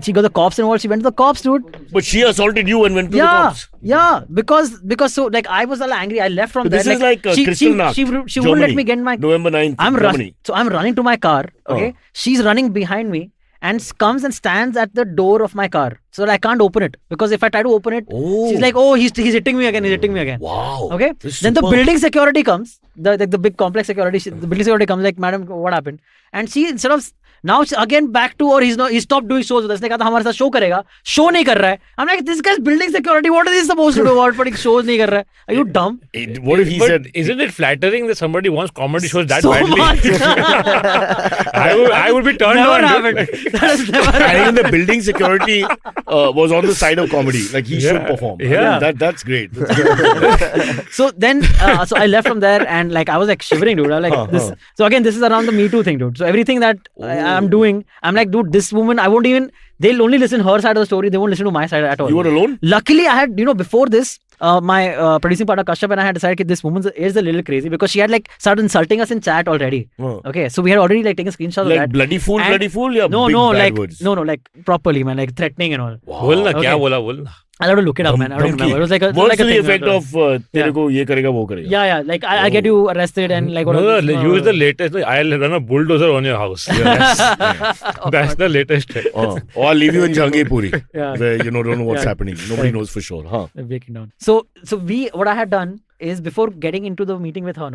Speaker 4: she got the cops involved. She went to the cops, dude.
Speaker 2: But she assaulted you and went to the cops.
Speaker 4: Yeah, because so like I was all angry. I left from
Speaker 2: So
Speaker 4: there.
Speaker 2: this is like Kristallnacht,
Speaker 4: she wouldn't let
Speaker 2: Germany,
Speaker 4: me get in my.
Speaker 2: November 9th,
Speaker 4: I'm
Speaker 2: Germany.
Speaker 4: So I'm running to my car. Okay, she's running behind me and comes and stands at the door of my car so that I can't open it, because if I try to open it, she's like, oh, he's hitting me again. He's hitting me again.
Speaker 2: Wow.
Speaker 4: Okay.
Speaker 2: This is
Speaker 4: Then the
Speaker 2: superb.
Speaker 4: building security comes. The big complex security. The building security comes like, madam, what happened? And she instead of now again back to, or he stopped doing shows with us. उसने कहा था हमारे साथ show करेगा. Show नहीं कर रहा है. I'm like, this guy's building security. What is he supposed to do about putting shows नहीं कर रहा है? Are you dumb?
Speaker 2: What if he
Speaker 6: But
Speaker 2: said,
Speaker 6: isn't it flattering that somebody wants comedy shows that
Speaker 4: So
Speaker 6: badly?
Speaker 4: much.
Speaker 6: I would be turned
Speaker 4: Never
Speaker 6: on.
Speaker 4: happened.
Speaker 6: dude.
Speaker 4: That has never
Speaker 2: and
Speaker 4: happened.
Speaker 2: even the building security was on the side of comedy. Like he should perform. I
Speaker 6: Yeah.
Speaker 2: mean, that's great. That's great.
Speaker 4: So then, so I left from there and like I was like shivering, dude. I was like this. So again, this is around the Me Too thing, dude. So everything that I'm doing, I'm like, dude, this woman, I won't even. They'll only listen her side of the story. They won't listen to my side at all.
Speaker 2: You were alone?
Speaker 4: Luckily, I had, before this, my producing partner Kashyap and I had decided that this woman is a little crazy because she had like started insulting us in chat already. Okay, so we had already like taken screenshots
Speaker 2: like
Speaker 4: of that.
Speaker 2: bloody fool, yeah.
Speaker 4: No,
Speaker 2: big
Speaker 4: no,
Speaker 2: bad
Speaker 4: like
Speaker 2: words.
Speaker 4: no, like properly, man, like threatening and all.
Speaker 6: बोलना क्या बोला बोलना.
Speaker 4: I'll have to look it up, man. I don't remember. It was like a
Speaker 2: words
Speaker 4: like
Speaker 2: to
Speaker 4: a
Speaker 2: the
Speaker 4: thing,
Speaker 2: effect of तेरे को ये करेगा वो करेगा.
Speaker 4: Yeah, like I'll get you arrested and like
Speaker 6: No, use the latest. I'll run a bulldozer on your house. That's the latest.
Speaker 2: Or I'll leave you in Jahangirpuri,
Speaker 4: Yeah.
Speaker 2: where you don't know what's happening. Nobody knows for sure. Huh?
Speaker 4: Breaking down. So what I had done is before getting into the meeting with her,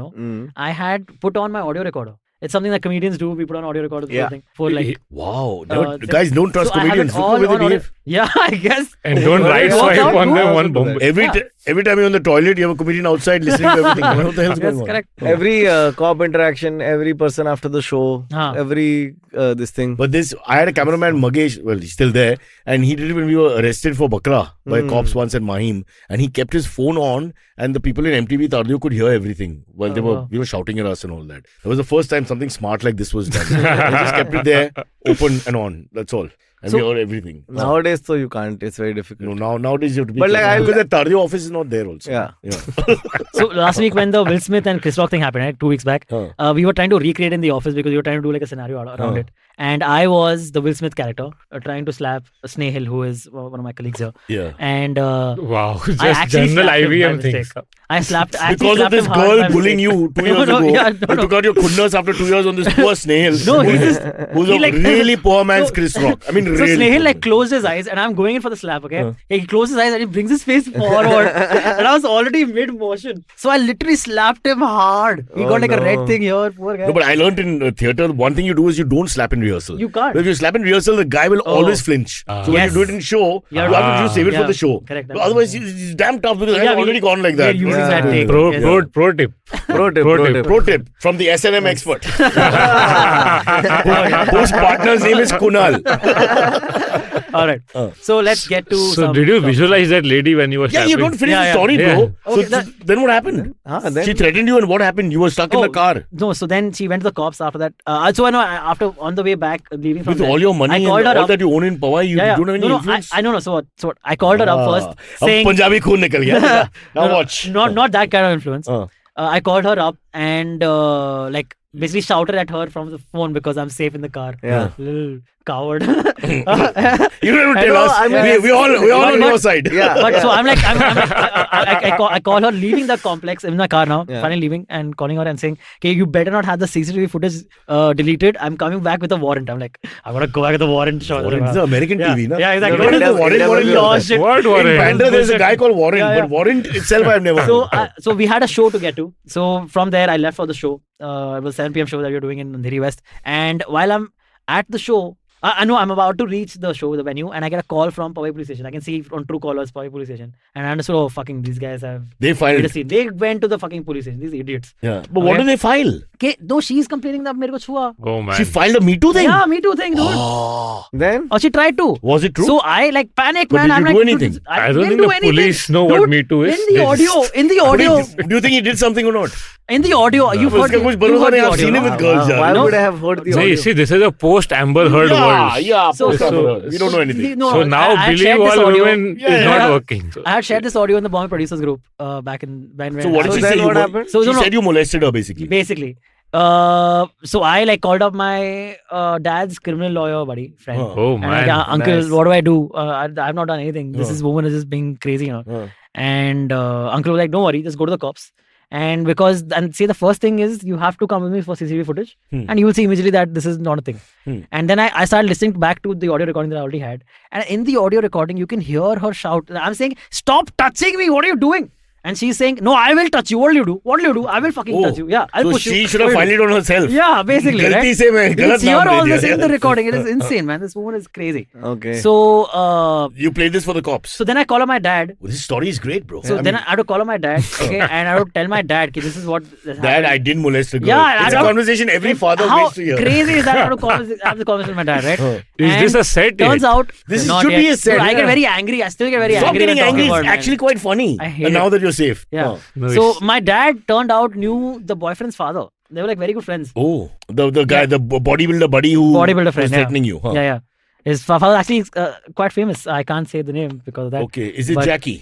Speaker 4: I had put on my audio recorder. It's something that comedians do. We put on audio recorders for like.
Speaker 2: Wow. Guys, don't trust
Speaker 4: so
Speaker 2: comedians. Look
Speaker 4: all
Speaker 2: the way they
Speaker 4: on audio.
Speaker 2: behave.
Speaker 4: Yeah, I guess.
Speaker 6: And don't right swipe on them one bomb.
Speaker 2: Every time you're in the toilet, you have a comedian outside listening to everything. What the hell's
Speaker 4: That's
Speaker 2: going on?
Speaker 4: correct.
Speaker 3: Every cop interaction, every person after the show, every this thing.
Speaker 2: But I had a cameraman, Magesh, well, he's still there, and he did it when we were arrested for Bakra by cops once at Mahim, and he kept his phone on, and the people in MTV Tardio could hear everything while we were shouting at us and all that. That was the first time something smart like this was done. He just kept it there, open and on. That's all. And we heard everything.
Speaker 3: Nowadays, so you can't. It's very difficult.
Speaker 2: No, nowadays you have to be
Speaker 3: But
Speaker 2: careful. Because the Tardio office is not there also.
Speaker 3: Yeah.
Speaker 4: So last week when the Will Smith and Chris Rock thing happened, right, 2 weeks back, we were trying to recreate in the office because we were trying to do like a scenario around it. And I was the Will Smith character trying to slap Snehal, who is one of my colleagues here.
Speaker 2: Yeah.
Speaker 4: And
Speaker 6: Wow,
Speaker 4: I
Speaker 6: just
Speaker 4: actually
Speaker 6: general
Speaker 4: slapped him by
Speaker 6: IVM
Speaker 4: mistake.
Speaker 6: things.
Speaker 4: I
Speaker 2: Because of this girl bullying you 2 years ago, you took out your goodness after 2 years on this poor Snehal.
Speaker 4: No,
Speaker 2: who's a really poor man's Chris Rock. I mean,
Speaker 4: so
Speaker 2: really.
Speaker 4: Snehal like closed his eyes and I'm going in for the slap, okay? He closed his eyes and he brings his face forward and I was already mid-motion. So I literally slapped him hard. He got like a red thing here, poor guy.
Speaker 2: No, but I learned in theatre, one thing you do is you don't slap in rehearsal.
Speaker 4: You can't.
Speaker 2: But if you slap in rehearsal, the guy will always flinch. So when you do it in show, you have to save it for the show.
Speaker 4: Correct.
Speaker 2: So otherwise, it's damn tough because I've already gone like that.
Speaker 4: We're using that take.
Speaker 6: Pro tip.
Speaker 2: Pro tip from the S&M expert. Whose partner's name is Kunal.
Speaker 4: Alright. So let's get to
Speaker 6: So did you visualize that lady when you were
Speaker 2: Yeah,
Speaker 6: slapping?
Speaker 2: you don't finish the story, bro.
Speaker 4: Okay,
Speaker 2: So then what happened?
Speaker 3: Then
Speaker 2: She threatened you and what happened? You were stuck in the car.
Speaker 4: No, so then she went to the cops after that. So I know after on the way back leaving from
Speaker 2: With
Speaker 4: there,
Speaker 2: all your money
Speaker 4: I
Speaker 2: and
Speaker 4: called her
Speaker 2: all
Speaker 4: up.
Speaker 2: that you own in Powai, you don't have any influence?
Speaker 4: I know. So what? I called her up first
Speaker 2: अब
Speaker 4: saying
Speaker 2: Punjabi खून निकल गया. Now watch.
Speaker 4: not that kind of influence. I called her up and like basically shouted at her from the phone because I'm safe in the car.
Speaker 3: Yeah.
Speaker 4: Little coward.
Speaker 2: You don't have to tell us.
Speaker 3: I mean,
Speaker 2: we all on your side.
Speaker 3: Yeah.
Speaker 4: But so I'm like, I call her leaving the complex in my car now, finally leaving and calling her and saying, okay, you better not have the CCTV footage deleted. I'm coming back with a warrant. I'm like, I'm going to go back with the warrant.
Speaker 2: Warren, it's American TV, na?
Speaker 4: Yeah, exactly.
Speaker 2: What is the warrant? What is
Speaker 4: Lost it.
Speaker 6: What
Speaker 2: In
Speaker 6: warrant?
Speaker 2: Bandra, there's a guy called Warren,
Speaker 4: Yeah.
Speaker 2: but Warren itself I've never heard.
Speaker 4: So we had a show to get to. So from there, I left for the show. It was 7 p.m. show that we were doing in Andheri West. And while I'm at the show, I know I'm about to reach the show, the venue, and I get a call from Powai Police Station. I can see on Truecallers, Powai Police Station. And I understood, oh, fucking, these guys have
Speaker 2: They
Speaker 4: made a
Speaker 2: filed.
Speaker 4: scene. They went to the fucking police station, these idiots.
Speaker 2: Yeah. But what
Speaker 4: Okay.
Speaker 2: do they file?
Speaker 4: Okay, no, she's complaining that mere ko chua.
Speaker 6: Oh man.
Speaker 2: She filed a Me Too thing?
Speaker 4: Yeah, me too thing, dude.
Speaker 2: Oh.
Speaker 3: Then
Speaker 4: Or she tried to.
Speaker 2: Was it true?
Speaker 4: So I like panic,
Speaker 2: But
Speaker 4: man.
Speaker 2: did
Speaker 4: I'm
Speaker 2: you
Speaker 4: like,
Speaker 2: do
Speaker 4: dude,
Speaker 2: anything?
Speaker 6: I don't
Speaker 4: didn't
Speaker 6: think
Speaker 4: do
Speaker 6: the
Speaker 4: anything.
Speaker 6: police know what
Speaker 4: Dude,
Speaker 6: Me Too is.
Speaker 4: In the audio,
Speaker 2: do you think he did something or not?
Speaker 4: you've heard
Speaker 2: उसका कुछ
Speaker 4: you've
Speaker 2: भरोसा
Speaker 4: heard
Speaker 2: नहीं,
Speaker 4: the
Speaker 2: I've seen
Speaker 4: audio,
Speaker 2: it with
Speaker 4: no?
Speaker 2: girls.
Speaker 3: why
Speaker 2: Yeah.
Speaker 3: would I have heard the
Speaker 6: No,
Speaker 3: audio?
Speaker 6: you see, this is a post-Amber Heard world.
Speaker 2: Yeah,
Speaker 4: So-
Speaker 2: we don't know anything.
Speaker 4: No,
Speaker 6: So now
Speaker 4: I
Speaker 6: believe
Speaker 4: shared this
Speaker 6: all
Speaker 4: audio.
Speaker 6: women
Speaker 2: Yeah,
Speaker 6: is
Speaker 2: yeah.
Speaker 6: not working. So,
Speaker 4: I had shared this audio in the Bombay Producers group back in when.
Speaker 2: So what did
Speaker 3: So
Speaker 2: she
Speaker 3: then
Speaker 2: say?
Speaker 3: what happened?
Speaker 4: So
Speaker 2: She
Speaker 4: no,
Speaker 2: said you molested her basically.
Speaker 4: basically. So I like called up my dad's criminal lawyer buddy friend.
Speaker 6: oh
Speaker 4: And I'm
Speaker 6: man.
Speaker 4: like, Uncle,
Speaker 3: nice.
Speaker 4: what do I do? I've not done anything. This woman is just being crazy, you know. And Uncle was like, don't worry, just go to the cops. And say the first thing is you have to come with me for CCTV footage, and you will see immediately that this is not a thing. And then I started listening back to the audio recording that I already had, and in the audio recording you can hear her shout. I'm saying, "Stop touching me! What are you doing?" And she's saying, "No, I will touch you. What will you do? What will you do? I will fucking touch you. Yeah, I'll
Speaker 2: So
Speaker 4: push you."
Speaker 2: she should have
Speaker 4: What will
Speaker 2: filed
Speaker 4: you
Speaker 2: it on herself.
Speaker 4: do? Yeah, basically.
Speaker 2: गलती
Speaker 4: Right?
Speaker 2: से मैं गलत
Speaker 4: It's
Speaker 2: नाम
Speaker 4: here
Speaker 2: they
Speaker 4: all
Speaker 2: दिया.
Speaker 4: this in the recording. It is insane, man. This woman is crazy.
Speaker 3: Okay.
Speaker 4: So
Speaker 2: You played this for the cops.
Speaker 4: so then I call up my dad.
Speaker 2: This story is great, bro.
Speaker 4: So then I had to call up my dad, okay, and I had to tell my dad, "Ki this is what happened."
Speaker 2: Dad, I didn't molest a girl.
Speaker 4: Yeah,
Speaker 2: it's
Speaker 4: I
Speaker 2: a
Speaker 4: don't-
Speaker 2: conversation every father
Speaker 4: How
Speaker 2: waits to hear.
Speaker 4: crazy is that? I have to have the conversation with my dad, right?
Speaker 6: Is
Speaker 4: And
Speaker 6: this a set
Speaker 4: Turns
Speaker 6: yet?
Speaker 4: out
Speaker 2: This
Speaker 4: not
Speaker 2: should
Speaker 4: yet.
Speaker 2: be a set,
Speaker 4: Dude, I get
Speaker 2: yeah.
Speaker 4: very angry. I still get very
Speaker 2: Stop
Speaker 4: angry.
Speaker 2: getting
Speaker 4: when talking
Speaker 2: angry. It's
Speaker 4: about it, man.
Speaker 2: actually quite funny.
Speaker 4: I hate
Speaker 2: And now
Speaker 4: it.
Speaker 2: that you're safe.
Speaker 4: Yeah.
Speaker 6: No,
Speaker 4: So
Speaker 6: it's-
Speaker 4: my dad turned out knew the boyfriend's father. They were like very good friends.
Speaker 2: Oh, the guy, the bodybuilder buddy who
Speaker 4: Bodybuilder
Speaker 2: was
Speaker 4: friend,
Speaker 2: threatening you. Huh?
Speaker 4: Yeah. His father actually is quite famous. I can't say the name because of that.
Speaker 2: Okay. Is it
Speaker 4: But-
Speaker 2: Jackie?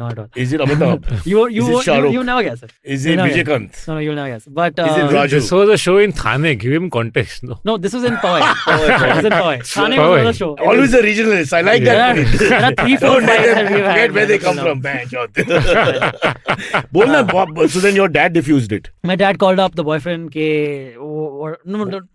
Speaker 4: No, at all.
Speaker 2: Is it Amitabh?
Speaker 4: You never guess it.
Speaker 2: Is
Speaker 4: You
Speaker 2: it
Speaker 4: never guess.
Speaker 2: Vijaykanth?
Speaker 4: No, you'll never guess. But
Speaker 2: Is it Raju?
Speaker 6: This was a show in Thane. Give him context. No.
Speaker 4: no, this was in Powai. This was in Powai. Thane was
Speaker 6: Powai.
Speaker 4: another show.
Speaker 2: Always a regionalist. I like that.
Speaker 4: There are 3, 4,
Speaker 2: Don't
Speaker 4: 5
Speaker 2: let
Speaker 4: that
Speaker 2: them
Speaker 4: we've had.
Speaker 2: forget where they come from. Bang, shot. Bolna, so then your dad diffused it.
Speaker 4: My dad called up the boyfriend. No,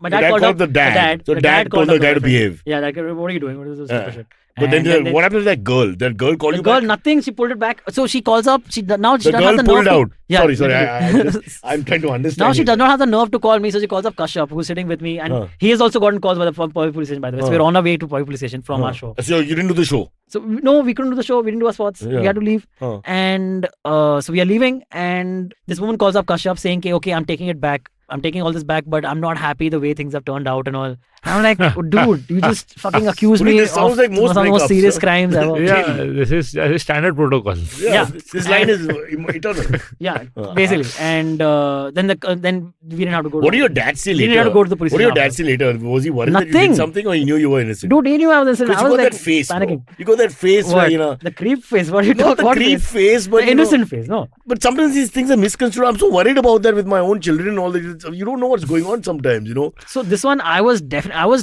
Speaker 4: my
Speaker 2: Your
Speaker 4: dad called up
Speaker 2: the dad. So
Speaker 4: The
Speaker 2: dad told
Speaker 4: up
Speaker 2: the guy to
Speaker 4: boyfriend.
Speaker 2: behave.
Speaker 4: Yeah, like, what are you doing? What is this stupid shit?
Speaker 2: But
Speaker 4: And
Speaker 2: then what happened to that girl? That girl called
Speaker 4: the
Speaker 2: you
Speaker 4: girl,
Speaker 2: back?
Speaker 4: nothing. She pulled it back. So she calls up. She
Speaker 2: The
Speaker 4: doesn't
Speaker 2: girl
Speaker 4: have the nerve
Speaker 2: pulled
Speaker 4: to-
Speaker 2: out.
Speaker 4: Yeah,
Speaker 2: Sorry.
Speaker 4: literally.
Speaker 2: I'm trying to understand.
Speaker 4: Now she
Speaker 2: it.
Speaker 4: does not have the nerve to call me, so she calls up Kashyap, who's sitting with me, and he has also gotten calls from Powai police station, by the way. So we're on our way to Powai police station from our show.
Speaker 2: So you didn't do the show?
Speaker 4: So no, we couldn't do the show. We didn't do our spots.
Speaker 2: Yeah.
Speaker 4: We had to leave,
Speaker 2: Huh.
Speaker 4: and so we are leaving, and this woman calls up Kashyap saying, "Okay, I'm taking it back. I'm taking all this back, but I'm not happy the way things have turned out and all." And I'm like, dude, you just fucking accused
Speaker 2: Punit,
Speaker 4: me
Speaker 2: this sounds
Speaker 4: of
Speaker 2: like most
Speaker 4: some of the most
Speaker 2: breakups,
Speaker 4: serious
Speaker 2: huh?
Speaker 4: crimes ever.
Speaker 6: Yeah, this is standard protocol.
Speaker 4: Yeah.
Speaker 2: This line is eternal.
Speaker 4: Yeah, basically. And then we didn't have to go.
Speaker 2: What did your dad say
Speaker 4: We
Speaker 2: later?
Speaker 4: didn't have to go to the police
Speaker 2: What did your
Speaker 4: station
Speaker 2: dad say later? Was he worried that you
Speaker 4: Nothing.
Speaker 2: did something or he knew you were innocent?
Speaker 4: Dude, he knew I was innocent.
Speaker 2: Because
Speaker 4: I
Speaker 2: you
Speaker 4: was
Speaker 2: got
Speaker 4: like
Speaker 2: that face,
Speaker 4: panicking.
Speaker 2: bro. You got that face where,
Speaker 4: What?
Speaker 2: you know.
Speaker 4: The creep face. What are you
Speaker 2: Not
Speaker 4: talking
Speaker 2: the
Speaker 4: about?
Speaker 2: creep face, but
Speaker 4: The
Speaker 2: you know,
Speaker 4: innocent face. No.
Speaker 2: But sometimes these things are misconstrued. I'm so worried about that with my own children and all that. You don't know what's going on sometimes, you know.
Speaker 4: So this one, I was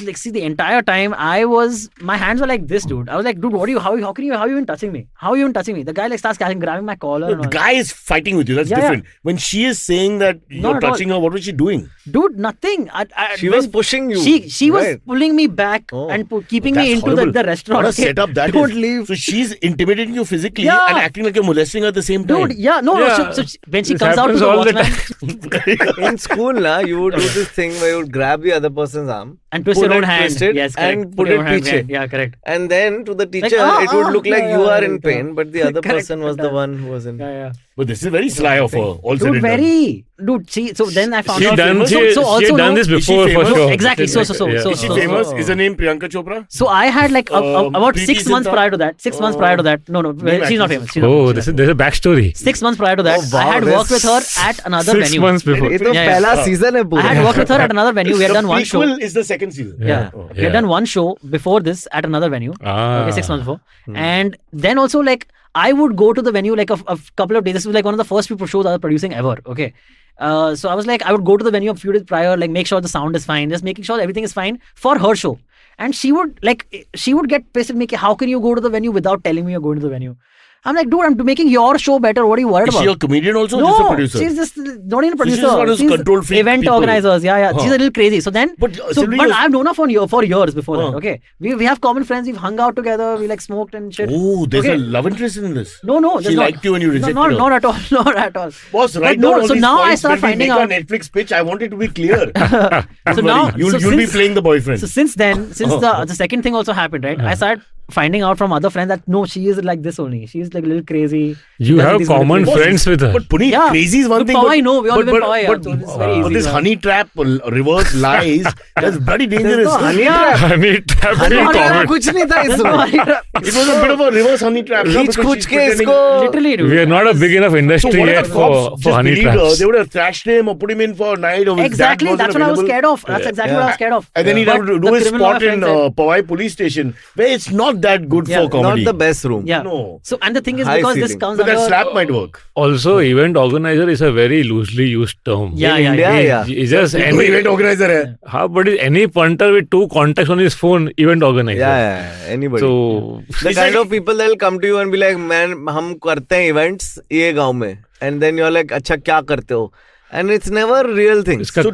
Speaker 4: like, see, the entire time my hands were like this, dude. I was like, dude, how are you even touching me? How are you even touching me? The guy like starts grabbing my collar. And
Speaker 2: The
Speaker 4: all.
Speaker 2: guy is fighting with you. That's
Speaker 4: Yeah,
Speaker 2: different. When she is saying that
Speaker 4: Not
Speaker 2: you're
Speaker 4: at all.
Speaker 2: touching her, what was she doing?
Speaker 4: Dude, nothing.
Speaker 3: She was pushing you.
Speaker 4: She was
Speaker 3: right?
Speaker 4: pulling me back
Speaker 3: Oh.
Speaker 4: and keeping
Speaker 2: That's
Speaker 4: me into
Speaker 2: horrible.
Speaker 4: the restaurant.
Speaker 2: What a
Speaker 4: Okay?
Speaker 2: setup that
Speaker 4: Don't
Speaker 2: is.
Speaker 4: leave.
Speaker 2: So she's intimidating you physically
Speaker 4: Yeah.
Speaker 2: and acting like you're molesting her at the same time.
Speaker 4: Dude, yeah, no,
Speaker 6: Yeah.
Speaker 4: So when she
Speaker 6: This
Speaker 4: comes out to
Speaker 6: happens
Speaker 4: the
Speaker 6: all the
Speaker 4: watchman
Speaker 3: In school, you would do this thing where you would grab the other person's arm
Speaker 4: and twist
Speaker 3: Put
Speaker 4: your own
Speaker 3: it
Speaker 4: hand,
Speaker 3: twisted
Speaker 4: yes, correct.
Speaker 3: and put
Speaker 4: your
Speaker 3: it
Speaker 4: own hand
Speaker 3: piche.
Speaker 4: behind. Yeah, correct.
Speaker 3: and then to the teacher,
Speaker 4: ah,
Speaker 3: it would look like
Speaker 4: yeah,
Speaker 3: you are
Speaker 4: yeah,
Speaker 3: in
Speaker 4: right,
Speaker 3: pain, but the other
Speaker 4: Correct,
Speaker 3: person was the one who was in.
Speaker 4: Yeah, yeah.
Speaker 2: But this is very sly of her. All said
Speaker 4: Dude,
Speaker 2: and done.
Speaker 4: very. Dude, see, so then I found
Speaker 6: She
Speaker 4: out.
Speaker 6: done
Speaker 4: so
Speaker 6: she
Speaker 4: also
Speaker 6: had done
Speaker 4: no-
Speaker 6: this
Speaker 2: Is she
Speaker 6: before for
Speaker 2: famous?
Speaker 6: sure.
Speaker 4: Exactly,
Speaker 6: It's
Speaker 4: so-
Speaker 6: like-
Speaker 4: so-
Speaker 6: yeah.
Speaker 4: so-
Speaker 2: Is she
Speaker 4: so-
Speaker 2: famous? Is her name Priyanka Chopra?
Speaker 4: So I had like about
Speaker 2: Preeti
Speaker 4: 6 months
Speaker 2: Zinta?
Speaker 4: prior to that. 6 months prior to that. No, she's not famous. She's not
Speaker 6: Oh,
Speaker 4: famous.
Speaker 6: there's a backstory.
Speaker 4: 6 months prior to that,
Speaker 3: Oh, wow,
Speaker 4: I had worked with her
Speaker 3: that's
Speaker 4: at another
Speaker 6: 6
Speaker 4: venue.
Speaker 6: months before.
Speaker 3: ये तो
Speaker 4: Yeah, yeah.
Speaker 3: पहला season है
Speaker 4: I
Speaker 3: पूरा.
Speaker 4: had worked with her at another venue. We had
Speaker 2: The
Speaker 4: done one show.
Speaker 2: prequel is the second season.
Speaker 4: Yeah.
Speaker 6: Oh,
Speaker 4: We had done one show before this at another venue.
Speaker 6: Ah.
Speaker 4: Okay, 6 months before. And then also like I would go to the venue like a couple of days. This was like one of the first few shows I was producing ever. Okay. So I was like, I would go to the venue a few days prior, like make sure the sound is fine, just making sure everything is fine for her show. And she would get pissed at me. How can you go to the venue without telling me you're going to the venue? I'm like, dude, I'm making your show better. What are you worried
Speaker 2: Is
Speaker 4: about?
Speaker 2: she a comedian also? or
Speaker 4: No,
Speaker 2: just a producer?
Speaker 4: she's just not even a
Speaker 2: So she's
Speaker 4: producer.
Speaker 2: one of those control freak
Speaker 4: event
Speaker 2: people.
Speaker 4: organizers. Yeah.
Speaker 2: Huh.
Speaker 4: She's a little crazy. So then,
Speaker 2: But,
Speaker 4: but
Speaker 2: Silverie,
Speaker 4: I've known her for years before that.
Speaker 2: Huh.
Speaker 4: Okay, we have common friends. We've hung out together. We like smoked and shit.
Speaker 2: Oh, there's
Speaker 4: Okay.
Speaker 2: a love interest in this.
Speaker 4: No,
Speaker 2: She
Speaker 4: there's not.
Speaker 2: liked you and you rejected her.
Speaker 4: Not at all. Not at all.
Speaker 2: Boss,
Speaker 4: But
Speaker 2: right
Speaker 4: no,
Speaker 2: down all
Speaker 4: so
Speaker 2: these
Speaker 4: now I
Speaker 2: points.
Speaker 4: start
Speaker 2: When we
Speaker 4: finding
Speaker 2: make
Speaker 4: out.
Speaker 2: our Netflix pitch, I want it to be clear.
Speaker 4: So
Speaker 2: Don't
Speaker 4: now
Speaker 2: worry. You'll be
Speaker 4: since-
Speaker 2: playing the boyfriend.
Speaker 4: So since the second thing also happened, right? I started finding out from other friends that no, she is like this only. She's like a little crazy.
Speaker 6: You
Speaker 4: Does
Speaker 6: have
Speaker 4: these
Speaker 6: common
Speaker 4: little-
Speaker 6: friends with her.
Speaker 2: But Punit,
Speaker 4: Yeah.
Speaker 2: crazy is one
Speaker 4: Look,
Speaker 2: thing.
Speaker 4: Powai, no, we all live in Powai, yeah,
Speaker 2: but,
Speaker 4: so it's very
Speaker 2: but
Speaker 4: easy,
Speaker 2: this
Speaker 4: man.
Speaker 2: honey trap, reverse lies, that's bloody dangerous.
Speaker 3: no honey
Speaker 4: Yeah.
Speaker 6: Honey trap
Speaker 3: honey
Speaker 6: in
Speaker 3: trap
Speaker 6: comment.
Speaker 3: कुछ नहीं था
Speaker 4: There's no
Speaker 3: इसमें.
Speaker 4: honey trap.
Speaker 2: It was a bit of a reverse honey trap. no,
Speaker 3: Reach
Speaker 2: because
Speaker 3: कुछ
Speaker 2: she's
Speaker 3: के
Speaker 2: pretending-
Speaker 3: इसको.
Speaker 4: Literally, dude.
Speaker 6: We are not a big enough
Speaker 2: So
Speaker 6: industry
Speaker 2: what if
Speaker 6: yet
Speaker 2: the cops
Speaker 6: for honey
Speaker 2: just believed her?
Speaker 6: traps.
Speaker 2: They would have thrashed him or put him in for a night. Or his dad
Speaker 4: Exactly,
Speaker 2: wasn't
Speaker 4: that's what I was
Speaker 2: available.
Speaker 4: scared of. That's exactly what I was scared of.
Speaker 2: And then he'd
Speaker 4: But
Speaker 2: have to
Speaker 4: the
Speaker 2: do his
Speaker 4: criminal
Speaker 2: spot in
Speaker 4: offense
Speaker 2: Powai police station, where it's not that good
Speaker 4: Yeah,
Speaker 2: for comedy.
Speaker 3: Not the best room.
Speaker 4: Yeah.
Speaker 2: No.
Speaker 4: So and the thing is
Speaker 3: High
Speaker 4: because this
Speaker 3: ceiling.
Speaker 4: comes
Speaker 2: But that
Speaker 4: under
Speaker 2: slap might work.
Speaker 6: Also, event organizer is a very loosely used term.
Speaker 4: Yeah,
Speaker 3: In
Speaker 4: yeah,
Speaker 3: India,
Speaker 4: yeah.
Speaker 3: yeah.
Speaker 6: It's just
Speaker 2: कोई
Speaker 6: any
Speaker 2: event organizer है.
Speaker 6: how, but is any punter with 2 contacts on his phone event organizer?
Speaker 3: Yeah, anybody.
Speaker 6: So
Speaker 3: The kind of people that will come to you and be like, man, हम करते हैं events ये गांव में, and then you're like, अच्छा क्या करते हो? And it's never real things.
Speaker 6: इसका
Speaker 2: So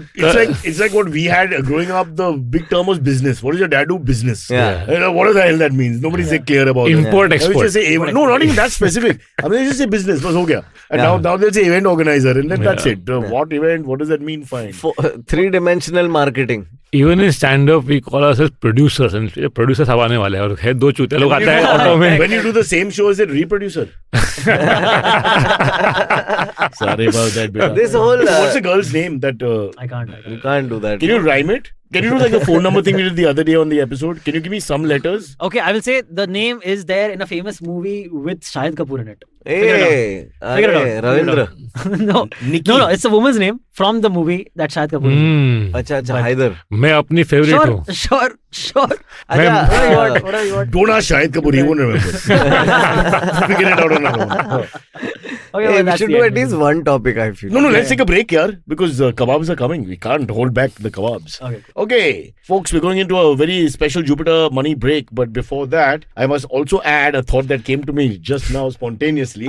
Speaker 2: it's like what we had growing up. The big term was business. What does your dad do? Business.
Speaker 3: Yeah.
Speaker 2: You know, what the hell that means? Nobody's clear about it.
Speaker 6: import
Speaker 2: I would
Speaker 6: export.
Speaker 2: just say no, not even that specific. I mean, they just say business. बस हो गया. And now they'll say event organizer, and then that's it. What event? What does that mean? Fine.
Speaker 3: 3-dimensional marketing.
Speaker 6: Even in stand up we call ourselves producers and producers अब आने वाले हैं और है 2 चूते लोग आता है ऑटो में.
Speaker 2: When you do the same show, is it reproducer? Sorry about that. Beta.
Speaker 3: This whole
Speaker 2: What's the girl's name? That
Speaker 4: I can't.
Speaker 3: you can't do that.
Speaker 2: can you rhyme it? Can you do like the phone number thing we did the other day on the episode? Can you give me some letters?
Speaker 4: Okay, I will say the name is there in a famous movie with Shahid Kapoor in it.
Speaker 3: Hey,
Speaker 4: Figure it out.
Speaker 3: Ravindra.
Speaker 4: No,
Speaker 2: Nikki.
Speaker 4: no, it's a woman's name from the movie that Shahid Kapoor.
Speaker 3: अच्छा अच्छा Haider.
Speaker 6: मैं अपनी favourite हूँ.
Speaker 4: Sure.
Speaker 3: अच्छा,
Speaker 4: Whatever you want.
Speaker 2: Don't ask Shahid Kapoor, he won't remember. Figure it out on our own.
Speaker 4: Okay,
Speaker 3: Hey,
Speaker 4: well,
Speaker 3: we
Speaker 4: that's
Speaker 3: should
Speaker 4: the
Speaker 3: do
Speaker 4: end.
Speaker 3: at least one topic, I feel.
Speaker 2: No, let's take a break here because kebabs are coming. We can't hold back the kebabs. Okay, folks, we're going into a very special Jupiter money break. But before that, I must also add a thought that came to me just now spontaneously.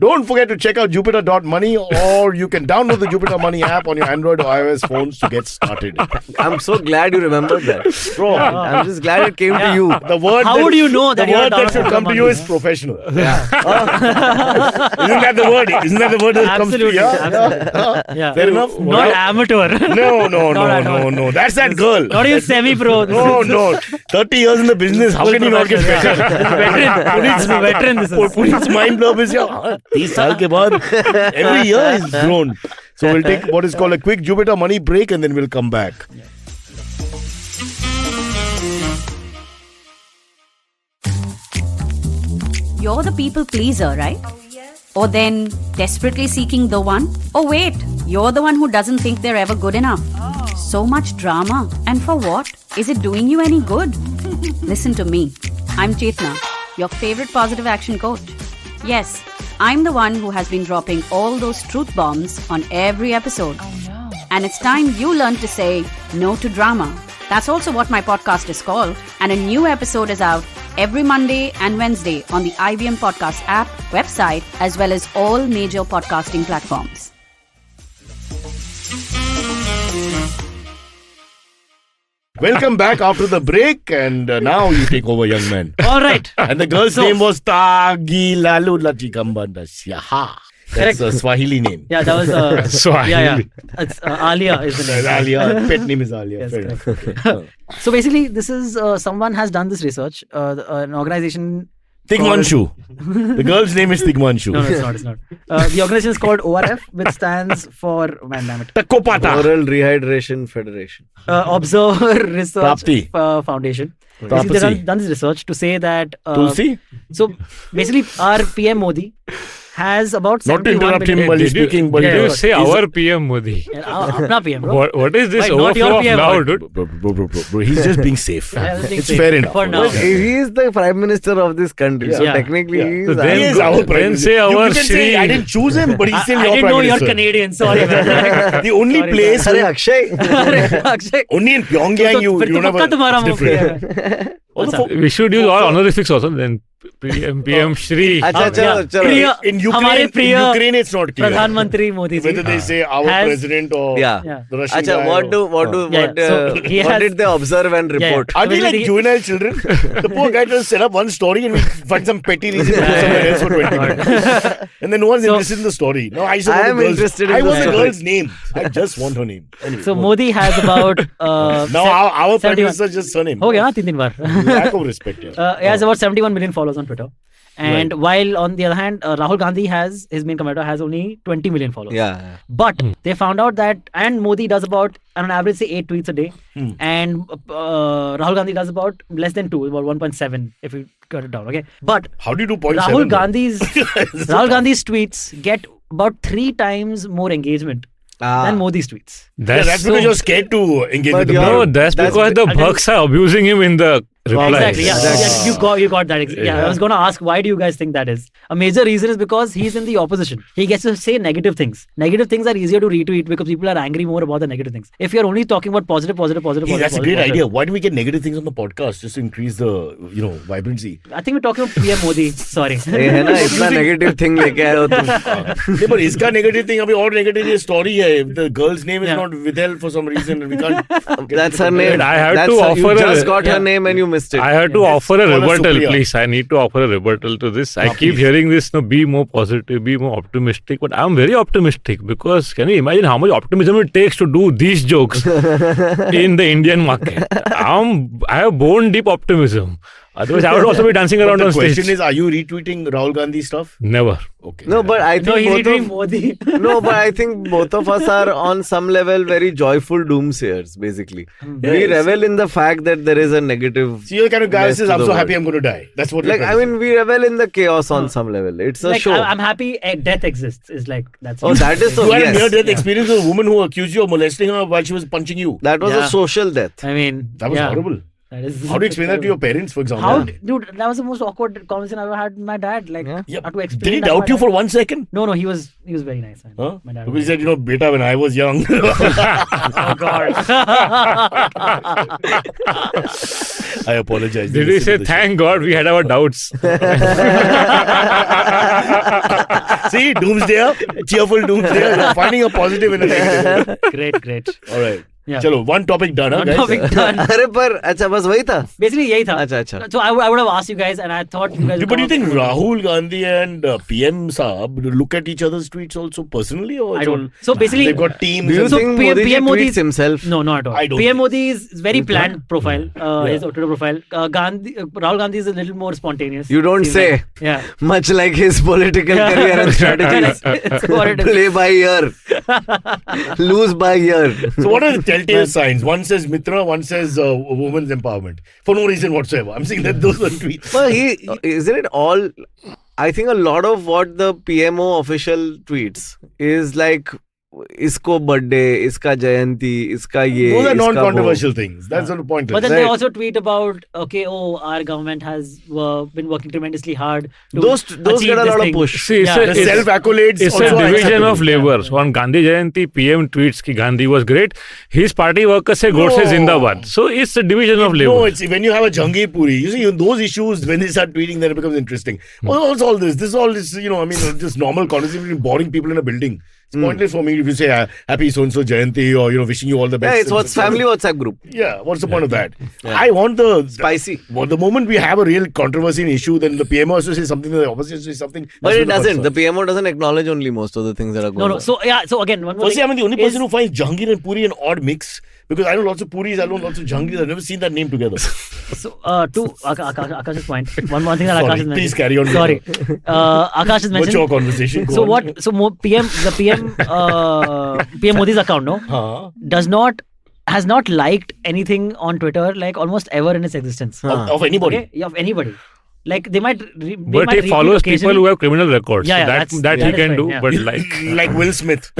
Speaker 2: Don't forget to check out Jupiter.money, or you can download the Jupiter Money app on your Android or iOS phones to get started.
Speaker 3: I'm so glad you remembered that.
Speaker 2: Bro,
Speaker 3: I'm just glad it came to you.
Speaker 2: the word
Speaker 4: How
Speaker 2: that,
Speaker 4: would you know that
Speaker 2: the
Speaker 4: you're
Speaker 2: word that
Speaker 4: downloading
Speaker 2: should come to
Speaker 4: money?
Speaker 2: you is professional? Isn't that the word? Isn't that the word that
Speaker 4: Absolutely.
Speaker 2: comes to you?
Speaker 4: Yeah.
Speaker 2: Fair enough.
Speaker 4: Not amateur.
Speaker 2: No. That's that girl.
Speaker 4: Not even semi-pro.
Speaker 2: No. 30 years in the business. How can you not get better?
Speaker 4: Veteran. This is.
Speaker 2: Punit's mind blow is 30 साल के बाद every year is grown. So we'll take what is called a quick Jupiter money break and then we'll come back.
Speaker 1: You're the people pleaser, right? Oh, yes. Or then desperately seeking the one? Oh, wait, you're the one who doesn't think they're ever good enough. Oh. So much drama. And for what? Is it doing you any good? Listen to me. I'm Chetna, your favorite positive action coach. Yes, I'm the one who has been dropping all those truth bombs on every episode. Oh, no. And it's time you learn to say no to drama. That's also what my podcast is called. And a new episode is out every Monday and Wednesday on the IBM Podcast app, website, as well as all major podcasting platforms.
Speaker 2: Welcome back after the break, and now you take over, young man.
Speaker 4: All right.
Speaker 2: And the girl's name was Tagilalu Lachikambandasyaha. That's a Swahili name.
Speaker 4: Yeah, that was
Speaker 6: Swahili.
Speaker 4: Yeah. It's Alia is the name.
Speaker 2: Alia. Pet name is Alia.
Speaker 4: Yes,
Speaker 2: Fair enough.
Speaker 4: correct.
Speaker 2: Okay.
Speaker 4: So basically, this is someone has done this research. An organization.
Speaker 2: Tigmanshu. The girl's name is Tigmanshu.
Speaker 4: No, it's not. The organization is called ORF, which stands for damn it.
Speaker 2: Takopata.
Speaker 3: Oral Rehydration Federation.
Speaker 4: Observer Research
Speaker 2: Prapti.
Speaker 4: Foundation. Basically, they've done this research to say that.
Speaker 2: Tulsi?
Speaker 4: So basically, our PM Modi has about
Speaker 2: Not to
Speaker 4: 71
Speaker 2: interrupt him
Speaker 4: million.
Speaker 2: while he's speaking, but
Speaker 6: Did you say
Speaker 2: is-
Speaker 6: our PM Modi?
Speaker 4: Apna PM, bro.
Speaker 6: What is this
Speaker 4: Why not your
Speaker 6: overflow of
Speaker 4: PM?
Speaker 6: now, dude?
Speaker 2: Bro, he's just being safe.
Speaker 4: Yeah, I think
Speaker 2: It's
Speaker 4: safe.
Speaker 2: fair enough.
Speaker 4: For now.
Speaker 3: But he is the Prime Minister of this country. So
Speaker 4: Yeah.
Speaker 3: technically he is.
Speaker 6: So then-
Speaker 2: He is our
Speaker 6: Then
Speaker 2: prime minister.
Speaker 6: say our
Speaker 2: You can say,
Speaker 6: Shri.
Speaker 2: I didn't choose him, but he's still
Speaker 4: I
Speaker 2: your
Speaker 4: didn't
Speaker 2: prime
Speaker 4: know
Speaker 2: minister.
Speaker 4: you're Canadian. Sorry, man.
Speaker 2: The only
Speaker 4: Sorry,
Speaker 2: place
Speaker 3: Arey Akshay.
Speaker 4: Akshay.
Speaker 2: only in Pyongyang you
Speaker 4: फिर तो
Speaker 2: don't have
Speaker 4: पक्का तुम्हारा
Speaker 2: it's
Speaker 4: मुंह
Speaker 2: different.
Speaker 4: पे है.
Speaker 2: Also,
Speaker 6: We should use all honorifics also. Then PM Shri.
Speaker 3: अच्छा चलो
Speaker 4: प्रिय
Speaker 2: in
Speaker 4: हमारे
Speaker 2: Ukraine,
Speaker 4: प्रिय
Speaker 2: it's not clear.
Speaker 4: प्रधानमंत्री Modi ji
Speaker 2: Whether they say our
Speaker 4: Has-
Speaker 2: president or
Speaker 3: Yeah.
Speaker 2: the Russian
Speaker 3: अच्छा,
Speaker 2: guy.
Speaker 3: what
Speaker 4: Yeah, so he
Speaker 3: what
Speaker 4: has-
Speaker 3: did they observe and
Speaker 4: Yeah, yeah.
Speaker 3: report?
Speaker 2: Are they like
Speaker 4: Basically-
Speaker 2: juvenile children? The poor guy just set up one story and we find some petty reason to go somewhere else for 20 minutes. And then no one's interested in the story. No, I just
Speaker 3: I
Speaker 2: want
Speaker 3: am
Speaker 2: the girl's,
Speaker 3: interested in
Speaker 2: I
Speaker 3: the
Speaker 2: want the
Speaker 3: story.
Speaker 2: girl's name. I just want her name. Anyway,
Speaker 4: So
Speaker 2: go on.
Speaker 4: Modi has about
Speaker 2: Now our prime
Speaker 4: 71
Speaker 2: minister just surname.
Speaker 4: हो गया ना 3 बार.
Speaker 2: Lack of respect. Yeah.
Speaker 4: He has about 71 million followers on Twitter. And while on the other hand, Rahul Gandhi has, his main competitor has only 20 million followers.
Speaker 3: Yeah.
Speaker 4: But they found out that, and Modi does about, on an average, say 8 tweets a day. And Rahul Gandhi does about less than 2, about 1.7 if you cut it down. Okay. But
Speaker 2: How do you do 0.7?
Speaker 4: Rahul Gandhi's tweets get about 3 times more engagement than Modi's tweets.
Speaker 2: That's because you're scared to engage
Speaker 3: But
Speaker 2: with the
Speaker 3: you're-
Speaker 2: crowd.
Speaker 6: No, that's because the bucks are abusing him in the replies.
Speaker 4: Exactly. Yeah, you got that. Yeah, I was going to ask, why do you guys think that is? A major reason is because he's in the opposition. He gets to say negative things. Negative things are easier to retweet because people are angry more about the negative things. If you're only talking about positive.
Speaker 2: Hey, that's a great idea. Why do we get negative things on the podcast just to increase the vibrancy?
Speaker 4: I think we're talking about PM Modi. Sorry.
Speaker 3: ये है ना इतना negative thing लेके आए हो तुम.
Speaker 2: Yeah, but इसका negative thing अभी और negative ये story है. If the girl's name is not withheld for some reason and we can't.
Speaker 3: That's her name.
Speaker 6: I had
Speaker 3: That's
Speaker 6: to
Speaker 3: her,
Speaker 6: offer
Speaker 3: you
Speaker 6: a-
Speaker 3: just got her name and you missed it.
Speaker 6: I had to offer a
Speaker 2: Call her
Speaker 6: rebuttal,
Speaker 2: Supriya.
Speaker 6: please. I need to offer a rebuttal to this. I keep
Speaker 2: please.
Speaker 6: hearing this, no, be more positive, be more optimistic. But I'm very optimistic because can you imagine how much optimism it takes to do these jokes in the Indian market? I have bone deep optimism. Otherwise, I would also be dancing around
Speaker 2: But
Speaker 6: on
Speaker 2: the question
Speaker 6: stage.
Speaker 2: is, are you retweeting Rahul Gandhi stuff?
Speaker 6: Never.
Speaker 2: Okay.
Speaker 3: No, but I think
Speaker 4: No, he's
Speaker 3: both
Speaker 4: retweeting
Speaker 3: of,
Speaker 4: Modi.
Speaker 3: no, but I think both of us are on some level very joyful doomsayers. Basically, we revel in the fact that there is a negative.
Speaker 2: So you're the kind of guy who
Speaker 3: Less
Speaker 2: says,
Speaker 3: to
Speaker 2: I'm
Speaker 3: the
Speaker 2: so
Speaker 3: world.
Speaker 2: happy I'm going to die. That's what
Speaker 3: Like,
Speaker 2: you're
Speaker 3: I
Speaker 2: trying to
Speaker 3: mean, we revel in the chaos on some level. It's a
Speaker 4: Like,
Speaker 3: show.
Speaker 4: I'm happy death exists. Is like that's.
Speaker 3: Oh, that is
Speaker 2: say.
Speaker 3: so.
Speaker 2: You had a
Speaker 3: Yes.
Speaker 2: near-death experience with a woman who accused you of molesting her while she was punching you.
Speaker 3: That was
Speaker 4: Yeah.
Speaker 3: a social death.
Speaker 4: I mean,
Speaker 2: That was
Speaker 4: yeah,
Speaker 2: horrible.
Speaker 4: That is.
Speaker 2: How do you explain that to your parents, for example?
Speaker 4: How, dude? That was the most awkward conversation I ever had with my dad. Like,
Speaker 2: Yeah.
Speaker 4: how to explain.
Speaker 2: Did he
Speaker 4: that to my
Speaker 2: doubt you
Speaker 4: dad.
Speaker 2: for 1 second?
Speaker 4: No, he was very nice. Man.
Speaker 2: Huh?
Speaker 4: My dad.
Speaker 2: Because he said, beta, when I was young.
Speaker 4: Oh God.
Speaker 2: I apologize.
Speaker 6: Did he say, thank God we had our doubts?
Speaker 2: See, doomsday, cheerful doomsday. You're finding a positive in a negative.
Speaker 4: Great.
Speaker 2: All right.
Speaker 4: Yeah.
Speaker 2: Chalo, one topic done, huh,
Speaker 4: One
Speaker 2: guys?
Speaker 4: topic done.
Speaker 3: अरे पर अच्छा बस वही था.
Speaker 4: Basically, यही था.
Speaker 3: अच्छा.
Speaker 4: So I would have asked you guys, and I thought you guys.
Speaker 2: But do you think Rahul Gandhi and PM Saab look at each other's tweets also personally? Or
Speaker 4: I
Speaker 2: it's
Speaker 4: don't.
Speaker 2: all-
Speaker 4: So basically,
Speaker 2: They've got teams.
Speaker 3: Do you
Speaker 2: and-
Speaker 4: So
Speaker 3: think
Speaker 4: PM
Speaker 3: Modi ji
Speaker 4: Modi
Speaker 3: tweets himself?
Speaker 4: No, not at all.
Speaker 2: I don't
Speaker 4: PM
Speaker 2: think.
Speaker 4: Modi is very planned profile. His Twitter profile. Rahul Gandhi is a little more spontaneous.
Speaker 3: You don't
Speaker 4: Seems
Speaker 3: say.
Speaker 4: like- yeah.
Speaker 3: Much like his political career and strategies.
Speaker 4: It's what it is.
Speaker 3: Play by ear. Lose by ear.
Speaker 2: So what are the telltale signs? One says Mitra, one says women's empowerment. For no reason whatsoever. I'm saying that those are tweets.
Speaker 3: But isn't it all? I think a lot of what the PMO official tweets is like, isko birthday, iska jayanti, iska ye.
Speaker 2: Those are
Speaker 3: iska
Speaker 2: non-controversial things. That's not the point.
Speaker 4: But then they
Speaker 3: Right.
Speaker 4: also tweet about, our government has been working tremendously hard. To
Speaker 3: Those
Speaker 4: achieve
Speaker 3: get a
Speaker 4: this
Speaker 3: lot of
Speaker 4: thing.
Speaker 3: push.
Speaker 6: See,
Speaker 4: Yeah.
Speaker 2: the self-accolades
Speaker 6: It's
Speaker 2: also
Speaker 6: a
Speaker 2: are
Speaker 6: division
Speaker 2: acceptable.
Speaker 6: of labor. So on Gandhi Jayanti, PM tweets ki Gandhi was great. His party workers say Godse
Speaker 2: No.
Speaker 6: Zindabad. So it's a division of labor.
Speaker 2: No, it's when you have a Jangir Puri. You see, those issues, when they start tweeting, then it becomes interesting. Oh, what's all this? This is all this, just normal conversation between boring people in a building. It's pointless for me if you say happy so-and-so Jayanti or, wishing you all the best.
Speaker 3: Yeah, it's what's family WhatsApp group.
Speaker 2: Yeah, what's the point of that? I want the...
Speaker 3: Spicy.
Speaker 2: Well, the moment we have a real controversy and issue, then the PMO has to say something, the opposition says something.
Speaker 3: But
Speaker 2: That's
Speaker 3: it
Speaker 2: what the
Speaker 3: doesn't.
Speaker 2: fuck's
Speaker 3: The PMO doesn't acknowledge only most of the things that are going
Speaker 4: No.
Speaker 3: on.
Speaker 4: So again, one more
Speaker 2: Firstly,
Speaker 4: thing
Speaker 2: I'm the only
Speaker 4: is-
Speaker 2: person who finds Jahangir and Puri an odd mix. Because I know lots of Puris, I know lots of Jahangirs. I've never seen that name together.
Speaker 4: So, to Akash's point, one more thing that
Speaker 2: Sorry,
Speaker 4: Akash has mentioned.
Speaker 2: please carry on.
Speaker 4: Sorry. Akash has
Speaker 2: What's
Speaker 4: mentioned.
Speaker 2: your conversation? Go
Speaker 4: So
Speaker 2: on.
Speaker 4: what? So PM Modi's account, no, has not liked anything on Twitter like almost ever in its existence.
Speaker 2: Of anybody.
Speaker 4: Okay? Yeah, of anybody. Like they might.
Speaker 6: But he follows people who have criminal records.
Speaker 4: Yeah,
Speaker 6: So
Speaker 4: that's-
Speaker 6: that he
Speaker 4: that is
Speaker 6: can
Speaker 4: fine,
Speaker 6: do.
Speaker 4: yeah.
Speaker 6: But
Speaker 2: Like Will Smith.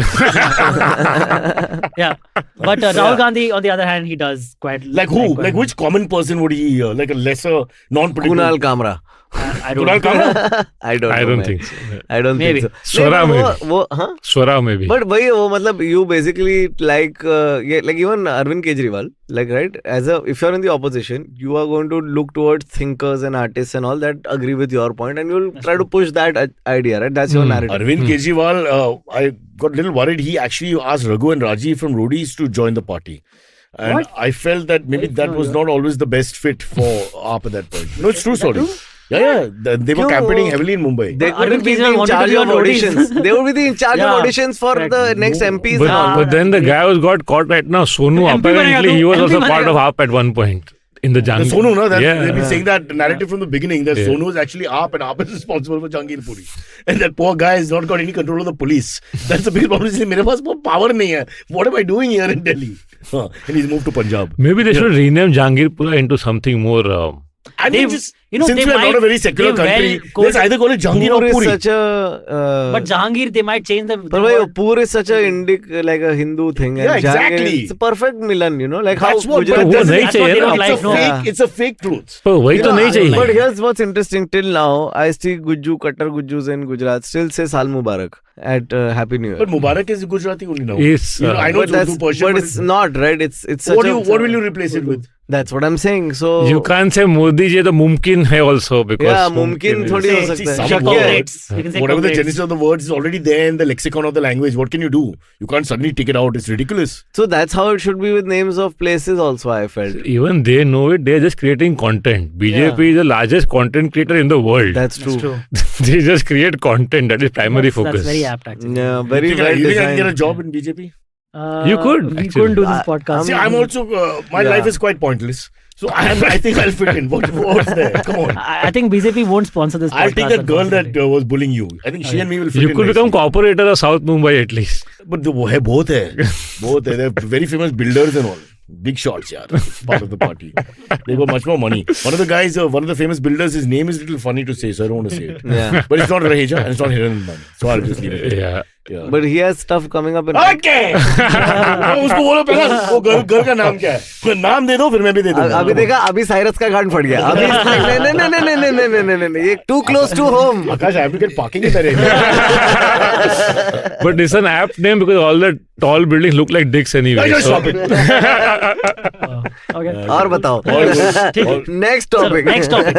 Speaker 4: Yeah, but Rahul Gandhi, on the other hand, he does quite.
Speaker 2: Like who?
Speaker 4: quite
Speaker 2: Like which common person would he, like a lesser, non-political...
Speaker 3: Kunal Kamra.
Speaker 4: I don't.
Speaker 2: Kunal Kamra?
Speaker 3: I don't
Speaker 6: I
Speaker 3: know,
Speaker 6: don't
Speaker 3: man.
Speaker 6: think so.
Speaker 3: I don't
Speaker 4: Maybe.
Speaker 3: think so.
Speaker 6: Swara
Speaker 3: नहीं,
Speaker 6: maybe.
Speaker 3: वो हाँ?
Speaker 6: Swara maybe.
Speaker 3: But वही वो मतलब you basically like like even Arvind Kejriwal, like, right, if you're in the opposition, you are going to look towards thinkers and artists and all that agree with your point, and you'll try to push that idea, right? That's your narrative.
Speaker 2: Arvind Kejriwal, I got a little worried. He actually asked Raghu and Rajiv from Roadies to join the party. And
Speaker 4: What?
Speaker 2: I felt that maybe that was not always the best fit for AAP at that point. No, it's true, sorry.
Speaker 4: true?
Speaker 2: Yeah. They were
Speaker 3: Kyun?
Speaker 2: campaigning heavily in Mumbai.
Speaker 3: They
Speaker 4: Arvind
Speaker 3: couldn't be
Speaker 4: Kejriwal
Speaker 3: in
Speaker 4: wanted to
Speaker 3: charge
Speaker 4: be
Speaker 3: of
Speaker 4: on Roadies.
Speaker 3: auditions. They would be in charge
Speaker 4: Yeah.
Speaker 3: of auditions for
Speaker 4: Correct.
Speaker 3: the next MPs. and all.
Speaker 6: But then the guy who's got caught right now, Sonu,
Speaker 4: MP
Speaker 6: apparently he was
Speaker 4: MP
Speaker 6: also part
Speaker 4: banega.
Speaker 6: of AAP at one point. In the
Speaker 2: The
Speaker 6: jungle.
Speaker 2: Sonu, no? They've
Speaker 6: Yeah.
Speaker 2: been saying that narrative from the beginning that
Speaker 6: Yeah.
Speaker 2: Sonu is actually AAP and AAP is responsible for Jahangir Puri. And that poor guy has not got any control of the police. That's the biggest problem. He says, मेरे पास वो power नहीं है. What am I doing here in Delhi? And he's moved to Punjab.
Speaker 6: Maybe they should rename Jahangirpura into something more.
Speaker 2: I
Speaker 4: They-
Speaker 2: mean, just,
Speaker 4: since
Speaker 2: since
Speaker 4: they
Speaker 2: we are not
Speaker 4: might-
Speaker 2: a very secular
Speaker 4: they
Speaker 2: country,
Speaker 4: well
Speaker 2: let's either call it Jahangir or
Speaker 3: Poor is
Speaker 2: Puri.
Speaker 3: such a.
Speaker 4: But Jahangir, they might change the.
Speaker 3: But why Poor is such a like a Hindu thing.
Speaker 2: Yeah,
Speaker 3: and Jahangir
Speaker 2: exactly.
Speaker 3: It's a perfect Milan, like
Speaker 2: That's
Speaker 3: how
Speaker 2: what,
Speaker 3: Gujarat
Speaker 2: but
Speaker 6: वो
Speaker 2: that's
Speaker 6: नहीं
Speaker 4: that's what
Speaker 6: चाहिए
Speaker 4: they
Speaker 6: ना.
Speaker 4: don't like, no.
Speaker 2: it's a fake truth.
Speaker 6: पर वही तो नहीं चाहिए.
Speaker 3: But here's what's interesting. Till now, I see Kattar Gujjus in Gujarat still say Saal Mubarak at Happy New Year.
Speaker 2: But Mubarak is Gujarati only now.
Speaker 6: Is,
Speaker 2: I know
Speaker 3: but
Speaker 2: it's Urdu, Persian,
Speaker 3: but it's not, right? It's such
Speaker 2: what,
Speaker 3: a.
Speaker 2: what will you replace it with?
Speaker 3: That's what I'm saying. So
Speaker 6: You can't say Modi ji, तो मुमकिन है also because.
Speaker 3: yeah, mumkin थोड़ी हो
Speaker 2: See,
Speaker 3: सकता है.
Speaker 2: some
Speaker 3: शक्य है.
Speaker 2: words,
Speaker 4: You can say
Speaker 2: whatever the
Speaker 4: comrades.
Speaker 2: genesis of the words is already there in the lexicon of the language. What can you do? You can't suddenly take it out. It's ridiculous.
Speaker 3: So that's how it should be with names of places also, I felt.
Speaker 6: Even they know it. They're just creating content. BJP is the largest content creator in the world.
Speaker 3: That's true.
Speaker 6: They just create content. That is primary focus.
Speaker 4: That's very apt, actually.
Speaker 3: Yeah, very
Speaker 2: You
Speaker 3: well
Speaker 2: think I can get a
Speaker 3: designed.
Speaker 2: job in BJP?
Speaker 6: You could,
Speaker 4: We
Speaker 6: actually.
Speaker 4: couldn't do this podcast.
Speaker 2: See, I'm also, my
Speaker 3: Yeah.
Speaker 2: life is quite pointless. So I think I'll fit in. What's there? Come on.
Speaker 4: I think BJP won't sponsor this.
Speaker 2: I'll take
Speaker 4: podcast,
Speaker 2: that girl that
Speaker 4: unfortunately.
Speaker 2: was bullying you. I think she and me will fit in.
Speaker 6: You could become corporator of South Mumbai at least.
Speaker 2: But both hai. They're very famous builders and all. Big shots, yaar. Part of the party. They got much more money. One of the guys, one of the famous builders, his name is a little funny to say, so I don't want to say it.
Speaker 3: Yeah.
Speaker 2: But it's not Raheja and it's not Hiranand. So I'll just leave it.
Speaker 6: Yeah.
Speaker 2: Yeah.
Speaker 3: But he has stuff coming up in.
Speaker 2: Okay. उसको बोलो पहले वो घर का नाम क्या है? नाम दे दो फिर मैं भी दे दूँगा.
Speaker 3: अभी देखा अभी साइरस का गांड फट गया अभी नहीं ये too close to home.
Speaker 2: Aakash, I have to get parking in that area.
Speaker 6: But it's an apt name because all the tall buildings look like dicks anyway.
Speaker 2: Just stop it.
Speaker 4: Okay.
Speaker 3: और बताओ. Next topic.
Speaker 4: Next topic.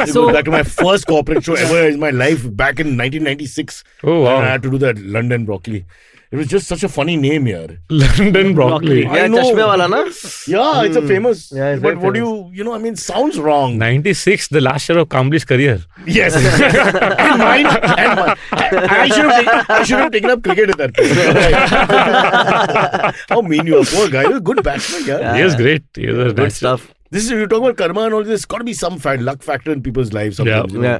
Speaker 2: So back to my first corporate show ever in my life back in 1996.
Speaker 6: Oh, wow.
Speaker 2: And I had to do that London Broccoli. It was just such a funny name here.
Speaker 6: London broccoli.
Speaker 2: I
Speaker 3: Yeah,
Speaker 2: know.
Speaker 3: चश्मे वाला ना.
Speaker 2: Yeah, it's a famous.
Speaker 3: Yeah, it's
Speaker 2: but
Speaker 3: very
Speaker 2: what do you I mean, sounds wrong.
Speaker 6: 96, the last year of Kambli's career.
Speaker 2: Yes. and mine. I should have taken up cricket at that point. How mean you are. Poor guy. You're a good batsman, yeah.
Speaker 6: He is great. He is a
Speaker 3: Good stuff.
Speaker 2: This is, you talk about karma and all this. There's got to be some luck factor in people's lives sometimes.
Speaker 6: Yeah.
Speaker 2: You know?
Speaker 3: Yeah.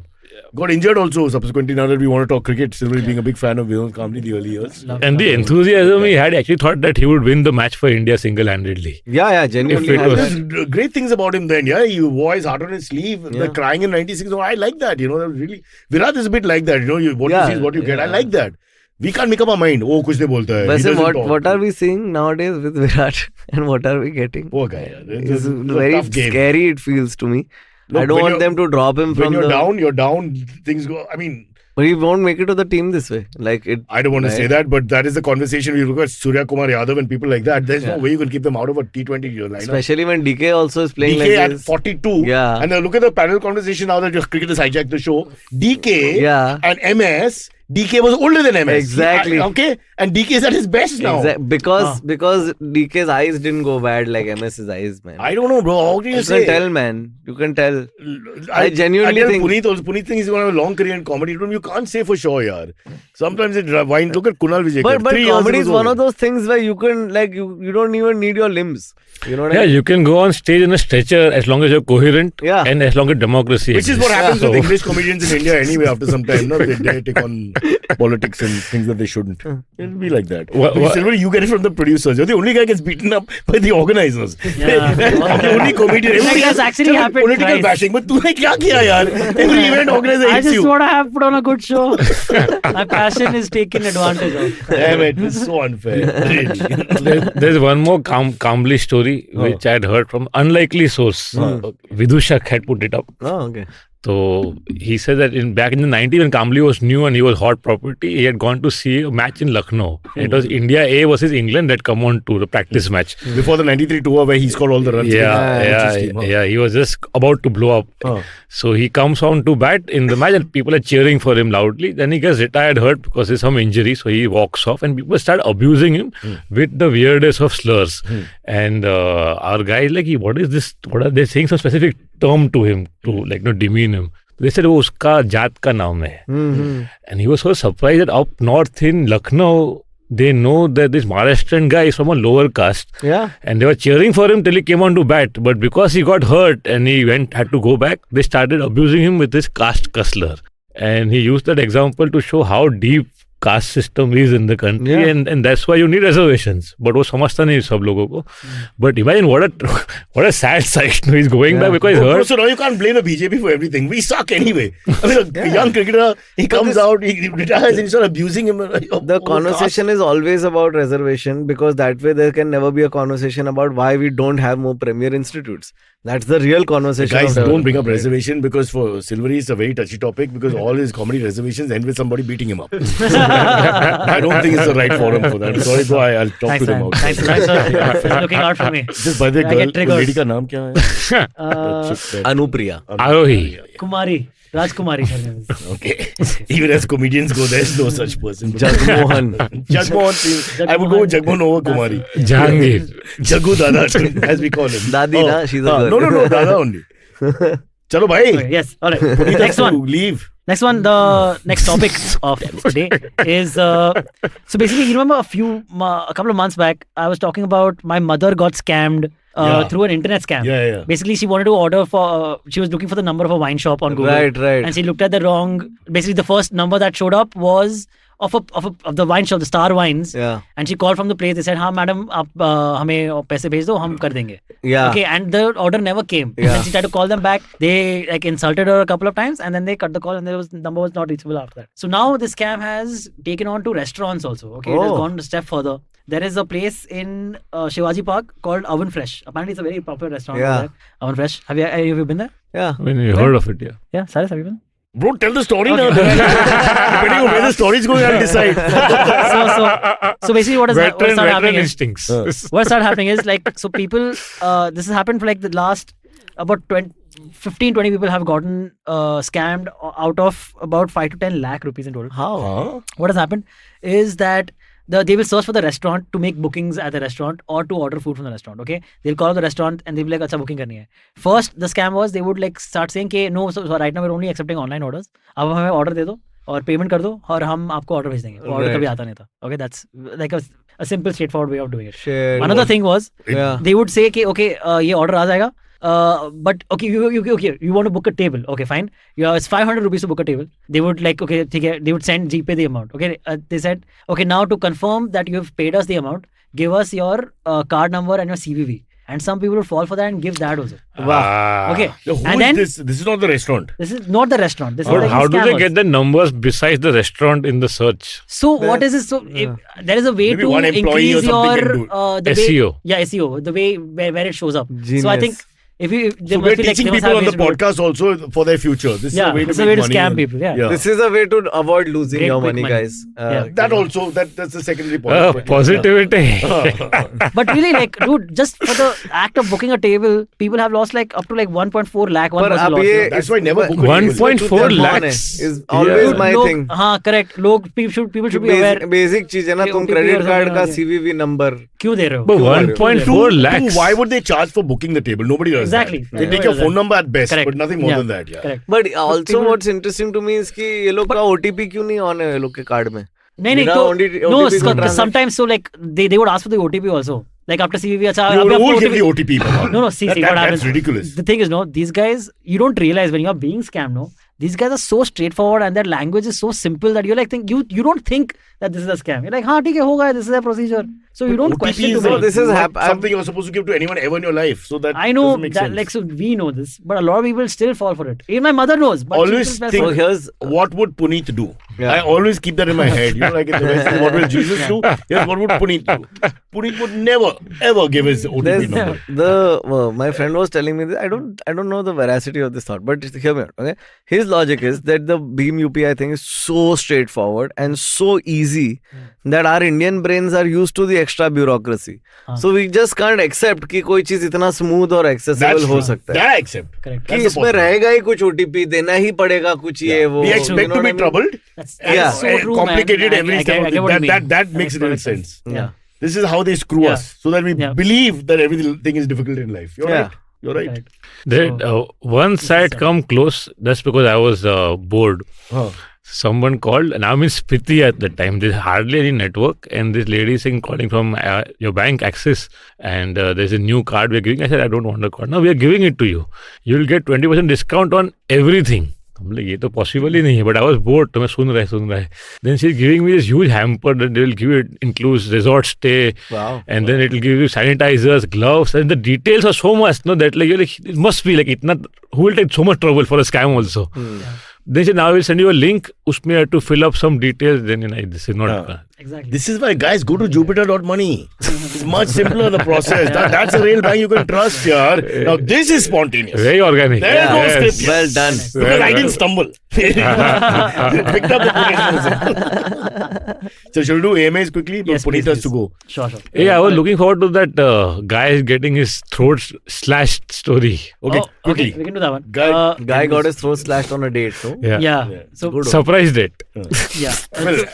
Speaker 2: Got injured also subsequently. Now that we want to talk cricket, Silverie being a big fan of Vinod Kambli the early years.
Speaker 6: And the enthusiasm he had, actually thought that he would win the match for India single-handedly.
Speaker 3: Yeah, genuinely.
Speaker 6: If it was-
Speaker 2: There's great things about him then. Yeah, he wore his heart on his sleeve.
Speaker 3: Yeah.
Speaker 2: The crying in '96. I like that. That was really. Virat is a bit like that. What you see is what you get. I like that. We can't make up our mind. Oh, kuch nahi bolta hai. He
Speaker 3: वैसे
Speaker 2: doesn't talk.
Speaker 3: what are we seeing nowadays with Virat and what are we getting?
Speaker 2: Poor guy.
Speaker 3: It's
Speaker 2: a
Speaker 3: very
Speaker 2: tough game.
Speaker 3: scary. It feels to me.
Speaker 2: Look,
Speaker 3: I don't
Speaker 2: when
Speaker 3: want
Speaker 2: you're-
Speaker 3: them to drop him
Speaker 2: When
Speaker 3: from
Speaker 2: you're
Speaker 3: the.
Speaker 2: down, you're down. Things go. I mean,
Speaker 3: But he won't make it to the team this way. Like it.
Speaker 2: I don't want to
Speaker 3: Right.
Speaker 2: say that, but that is the conversation we look at Surya Kumar Yadav and people like that. There's no
Speaker 3: Yeah.
Speaker 2: way you can keep them out of a T20 lineup.
Speaker 3: Especially when DK also is playing
Speaker 2: DK
Speaker 3: like
Speaker 2: at
Speaker 3: this.
Speaker 2: 42.
Speaker 3: Yeah.
Speaker 2: And then look at the panel conversation now that cricket has hijacked the show. DK
Speaker 3: Yeah.
Speaker 2: and MS. DK was older than MS.
Speaker 3: Exactly.
Speaker 2: Okay. And DK is at his best now.
Speaker 3: Because DK's eyes didn't go bad like MS's eyes, man.
Speaker 2: I don't know, bro. How can you
Speaker 3: You
Speaker 2: say?
Speaker 3: can tell, man. You can tell. I genuinely
Speaker 2: tell
Speaker 3: think-
Speaker 2: Punit also. Punit thinks he's going to have a long career in comedy. You can't say for sure, yaar. Sometimes it winds. Look at Kunal Vijay.
Speaker 3: But
Speaker 2: 3 years
Speaker 3: comedy is
Speaker 2: ago.
Speaker 3: one of those things where you can like you don't even need your limbs. You know what
Speaker 6: Yeah,
Speaker 3: I mean?
Speaker 6: you can go on stage in a stretcher as long as you're coherent
Speaker 3: Yeah.
Speaker 6: and as long as democracy
Speaker 2: Which is
Speaker 6: exists.
Speaker 2: what happens
Speaker 6: So-
Speaker 2: with English comedians in India anyway after some time. No? They take on politics and things that they shouldn't. It'll be like that. Silverie, you get it from the producers. You're the only guy gets beaten up by the organizers.
Speaker 4: Yeah.
Speaker 2: the only comedian.
Speaker 4: Like
Speaker 2: Everybody
Speaker 4: that's
Speaker 2: has
Speaker 4: actually happened
Speaker 2: political
Speaker 4: twice.
Speaker 2: bashing. But तूने क्या किया यार? Every event organizer
Speaker 4: I
Speaker 2: hates
Speaker 4: just
Speaker 2: you.
Speaker 4: want to have put on a good show. My passion is taken advantage of.
Speaker 2: Damn it, it's so unfair. Really.
Speaker 6: There's one more Kambli story which I had heard from unlikely source. Vidushak had put it up.
Speaker 3: Oh, okay.
Speaker 6: So he said that back in the 90s when Kambli was new and he was hot property, he had gone to see a match in Lucknow. It was India A versus England that come on to the practice match.
Speaker 2: Before the 93 tour where he scored all the runs.
Speaker 6: Yeah. He was just about to blow up. So he comes on to bat in the match and people are cheering for him loudly. Then he gets retired hurt because there's some injury. So he walks off and people start abusing him with the weirdest of slurs. And our guy is like, what is this? What are they saying some specific term to him to demean him? They said, वो उसका जात का नाम है. And he was so surprised that up north in Lucknow, they know that this Maharashtrian guy is from a lower caste.
Speaker 3: Yeah.
Speaker 6: And they were cheering for him till he came on to bat. But because he got hurt and he had to go back, they started abusing him with this caste slur. And he used that example to show how deep caste system is in the country,
Speaker 3: Yeah.
Speaker 6: and that's why you need reservations. But वो समझता नहीं सब लोगों को. But imagine what a sad sight. He's going back because he's hurt.
Speaker 2: So now you can't blame the BJP for everything. We suck anyway. I mean, a young cricketer, he comes out, he retires, and you start abusing him.
Speaker 3: The conversation is always about reservation because that way there can never be a conversation about why we don't have more premier institutes. That's the real conversation.
Speaker 2: Guys,
Speaker 3: of
Speaker 2: don't bring up reservation because for Silverie it's a very touchy topic because all his comedy reservations end with somebody beating him up. I don't think it's the right forum for that. Sorry, bro. I'll talk
Speaker 4: Thanks,
Speaker 2: to them
Speaker 4: man.
Speaker 2: out.
Speaker 4: Thanks for looking out for me.
Speaker 2: Just by the
Speaker 4: I
Speaker 2: girl,
Speaker 4: get triggers.
Speaker 2: lady का नाम क्या है?
Speaker 3: Anupriya.
Speaker 6: Arohi.
Speaker 4: Kumari. Rajkumari. her name is.
Speaker 2: Okay. Even as comedians go, there's no such person.
Speaker 3: Jagmohan.
Speaker 2: Jagmohan. I would go with Jagmohan over Kumari.
Speaker 6: Jahangir.
Speaker 2: Jagu Dada, as we call him.
Speaker 3: Dadi, na? She's a girl.
Speaker 2: No, Dada only. Chalo, bhai.
Speaker 4: Okay, yes. All right.
Speaker 2: Punit has
Speaker 4: Next
Speaker 2: to
Speaker 4: one.
Speaker 2: leave.
Speaker 4: Next one, the next topic of today is so basically, you remember a couple of months back, I was talking about my mother got scammed through an internet scam.
Speaker 2: Yeah.
Speaker 4: Basically, she wanted to order for, she was looking for the number of a wine shop on Google.
Speaker 3: Right.
Speaker 4: And she looked at the wrong, basically the first number that showed up was of the wine shop, the Star Wines.
Speaker 3: Yeah.
Speaker 4: And she called from the place. They said, "हाँ madam, आप हमें पैसे भेज दो, हम कर देंगे."
Speaker 3: Yeah.
Speaker 4: Okay, and the order never came.
Speaker 3: Yeah.
Speaker 4: And she tried to call them back. They like insulted her a couple of times, and then they cut the call, and the number was not reachable after that. So now this scam has taken on to restaurants also. Okay, it has gone a step further. There is a place in Shivaji Park called Oven Fresh. Apparently, it's a very popular restaurant.
Speaker 3: Yeah.
Speaker 4: Over there. Oven Fresh. Have you been there?
Speaker 3: Yeah.
Speaker 6: I mean, you heard of it, yeah.
Speaker 4: Yeah, Cyrus, have you been?
Speaker 2: Bro, tell the story now. Depending on where the story is going, I'll decide.
Speaker 4: So basically, what started happening is
Speaker 6: instincts.
Speaker 4: what started happening is like, so people, this has happened for like the last about 15-20 people have gotten scammed out of about 5 to 10 lakh rupees in total.
Speaker 3: How?
Speaker 2: Huh?
Speaker 4: What has happened is that they will search for the restaurant to make bookings at the restaurant or to order food from the restaurant. Okay, they'll call up the restaurant and they'll be like, "Acha, booking karni hai." First, the scam was they would like start saying, "Okay, no, so right now we're only accepting online orders. अब हमें order दे दो और payment कर दो और हम आपको order भेज देंगे." Order कभी आता नहीं था. Okay, that's like a simple, straightforward way of doing it.
Speaker 3: Shit.
Speaker 4: Another thing was
Speaker 3: Yeah.
Speaker 4: they would say, "Okay, ये order आ जाएगा." But okay, you want to book a table. Okay, fine. Yeah, it's 500 rupees to book a table. They would like, okay, they would send GPay the amount. Okay, they said, okay, now to confirm that you have paid us the amount, give us your card number and your CVV. And some people would fall for that and give that also.
Speaker 3: Wow.
Speaker 4: Okay,
Speaker 2: So who
Speaker 4: and
Speaker 2: is
Speaker 4: then
Speaker 2: this? This is not the restaurant.
Speaker 4: this is not the restaurant. This is
Speaker 6: Or
Speaker 4: like
Speaker 6: how do they
Speaker 4: scammers.
Speaker 6: get the numbers besides the restaurant in the search?
Speaker 4: So what is this? So if, there is a way
Speaker 2: Maybe
Speaker 4: to
Speaker 2: one employee or
Speaker 4: increase
Speaker 2: something
Speaker 4: your
Speaker 2: can do
Speaker 4: the
Speaker 6: SEO.
Speaker 4: Way, yeah, SEO, the way where it shows up.
Speaker 3: Genius.
Speaker 4: So I think if you there
Speaker 2: So
Speaker 4: must
Speaker 2: we're
Speaker 4: be like,
Speaker 2: teaching
Speaker 4: they must
Speaker 2: people
Speaker 4: have
Speaker 2: on the
Speaker 4: ways to do it.
Speaker 2: podcast also for their future. This is
Speaker 4: Yeah,
Speaker 2: a way to
Speaker 4: it's a
Speaker 2: make
Speaker 4: way to
Speaker 2: money
Speaker 4: scam
Speaker 2: and-
Speaker 4: people, yeah.
Speaker 3: This is a way to avoid losing your
Speaker 4: Quick
Speaker 3: money,
Speaker 4: money.
Speaker 3: guys.
Speaker 2: That also, that's the secondary point.
Speaker 6: Positivity.
Speaker 4: But really, like, dude, just for the act of booking a table, people have lost like up to like 1.4 lakh. One
Speaker 3: But
Speaker 4: person
Speaker 3: अब
Speaker 4: lost.
Speaker 3: ये
Speaker 2: That's why never book a
Speaker 6: 1.4
Speaker 3: table.
Speaker 6: lakhs.
Speaker 3: is always my
Speaker 4: लोग,
Speaker 3: thing.
Speaker 4: हाँ, correct. people should be aware.
Speaker 3: Basic चीज है ना,
Speaker 4: कि
Speaker 3: तुम
Speaker 4: OTP
Speaker 3: credit
Speaker 4: और
Speaker 3: कार्ड का
Speaker 4: something
Speaker 3: CVV नंबर
Speaker 4: क्यों दे रहे हो?
Speaker 6: But 1.4 lakhs.
Speaker 2: Why would they charge for booking the table? Nobody does
Speaker 4: Exactly.
Speaker 2: that. They
Speaker 4: Yeah.
Speaker 2: take your phone number at best,
Speaker 4: Correct.
Speaker 2: but nothing more
Speaker 4: Yeah.
Speaker 2: than that. Yeah.
Speaker 4: Correct.
Speaker 3: But also
Speaker 4: people-
Speaker 3: what's interesting to me is कि ये लोग का OTP क्यों नहीं on है ये लोग के कार्ड में?
Speaker 4: नहीं
Speaker 3: Without
Speaker 4: तो
Speaker 3: OTP
Speaker 4: no,
Speaker 3: transaction.
Speaker 4: sometimes so like they would ask for the OTP also. Like after CVV, अच्छा,
Speaker 2: You
Speaker 4: अभी
Speaker 2: will
Speaker 4: आपको
Speaker 2: all give the
Speaker 4: OTP
Speaker 2: OTP. Baba.
Speaker 4: No, see,
Speaker 2: That-
Speaker 4: what
Speaker 2: that's
Speaker 4: happens.
Speaker 2: ridiculous.
Speaker 4: The thing is, no, these guys, you don't realize when you're being scammed, no, these guys are so straightforward and their language is so simple that you're like, you don't think that this is a scam. You're like, हाँ ठीक है, होगा, this is a procedure. So you don't
Speaker 2: OTP
Speaker 4: question too
Speaker 2: is
Speaker 4: many.
Speaker 3: No, this is
Speaker 2: not
Speaker 3: hap-
Speaker 2: something you're supposed to give to anyone ever in your life. So that
Speaker 4: I know
Speaker 2: doesn't make
Speaker 4: that,
Speaker 2: sense.
Speaker 4: like, so we know this, but a lot of people still fall for it. Even my mother knows. But she
Speaker 2: Always
Speaker 4: still falls
Speaker 2: think,
Speaker 4: for it.
Speaker 3: here's
Speaker 2: what would Punit do?
Speaker 3: Yeah.
Speaker 2: I always keep that in my head. You know, like in the West, what will Jesus do? Yes, what would Punit do? Punit would never, ever give his OTP
Speaker 3: there's
Speaker 2: number.
Speaker 3: my friend was telling me this. I don't know the veracity of this thought, but hear me out. Okay, his logic is that the Beam UPI thing is so straightforward and so easy that our Indian brains are used to the extra bureaucracy. So we just can't accept कि कोई चीज इतना smooth और accessible
Speaker 2: That's
Speaker 3: हो
Speaker 2: true.
Speaker 3: सकता है.
Speaker 2: That I accept.
Speaker 4: Correct.
Speaker 3: कि
Speaker 2: That's the
Speaker 3: इसमें
Speaker 2: possibility.
Speaker 3: रहेगा ही कुछ OTP देना ही पड़ेगा कुछ ये वो.
Speaker 2: We
Speaker 3: you
Speaker 2: expect
Speaker 3: know
Speaker 2: to
Speaker 3: what
Speaker 2: be
Speaker 3: I mean?
Speaker 2: troubled.
Speaker 4: That's
Speaker 3: Yeah.
Speaker 4: so true,
Speaker 2: Complicated
Speaker 4: man.
Speaker 2: every
Speaker 4: I
Speaker 2: step
Speaker 4: get
Speaker 2: of
Speaker 4: what you
Speaker 2: it.
Speaker 4: mean.
Speaker 2: That makes
Speaker 4: makes
Speaker 2: real
Speaker 4: perfect
Speaker 2: sense.
Speaker 3: Yeah.
Speaker 2: This is how they screw
Speaker 4: Yeah.
Speaker 2: us, so that we
Speaker 4: Yeah.
Speaker 2: believe that everything is difficult in life. You're
Speaker 3: Yeah.
Speaker 2: right. You're right.
Speaker 4: Correct.
Speaker 6: Then once I had come close, that's because I was bored.
Speaker 2: Huh.
Speaker 6: Someone called, and I'm in Spiti at the time. There's hardly any network, and this lady is saying calling from your bank Axis, and there's a new card we're giving. I said, I don't want a card. No, we are giving it to you. You'll get 20% discount on everything. I'm like, ये तो possible ही नहीं है. But I was bored. तो मैं सुन रहा है. Then she's giving me this huge hamper that they will give you. It includes resort stay.
Speaker 3: Wow.
Speaker 6: And then it will give you sanitizers, gloves, and the details are so much. No, that like you're like, it must be like itna. Who will take so much trouble for a scam also? Then she now will send you a link. Usme you have to fill up some details. Then you know, this is not.
Speaker 4: Exactly.
Speaker 2: This is why guys go to Jupiter.money. It's much simpler the process. That's a real bank you can trust, yaar. Now this is spontaneous.
Speaker 6: Very organic.
Speaker 2: There is no script.
Speaker 3: Well done.
Speaker 2: Because I didn't stumble. Picked up the Punit. So shall we do AMAs quickly?
Speaker 4: Yes,
Speaker 2: Punit
Speaker 4: please,
Speaker 2: has to
Speaker 4: please.
Speaker 2: go.
Speaker 4: Sure.
Speaker 6: Yeah, I was looking forward to that guy getting his throat slashed story.
Speaker 2: Okay,
Speaker 4: Oh,
Speaker 2: quickly.
Speaker 4: okay, we can do that one.
Speaker 3: Guy got his throat slashed on a date. No?
Speaker 4: Yeah. So
Speaker 3: Good one.
Speaker 6: Surprised it.
Speaker 4: yeah.
Speaker 2: Well,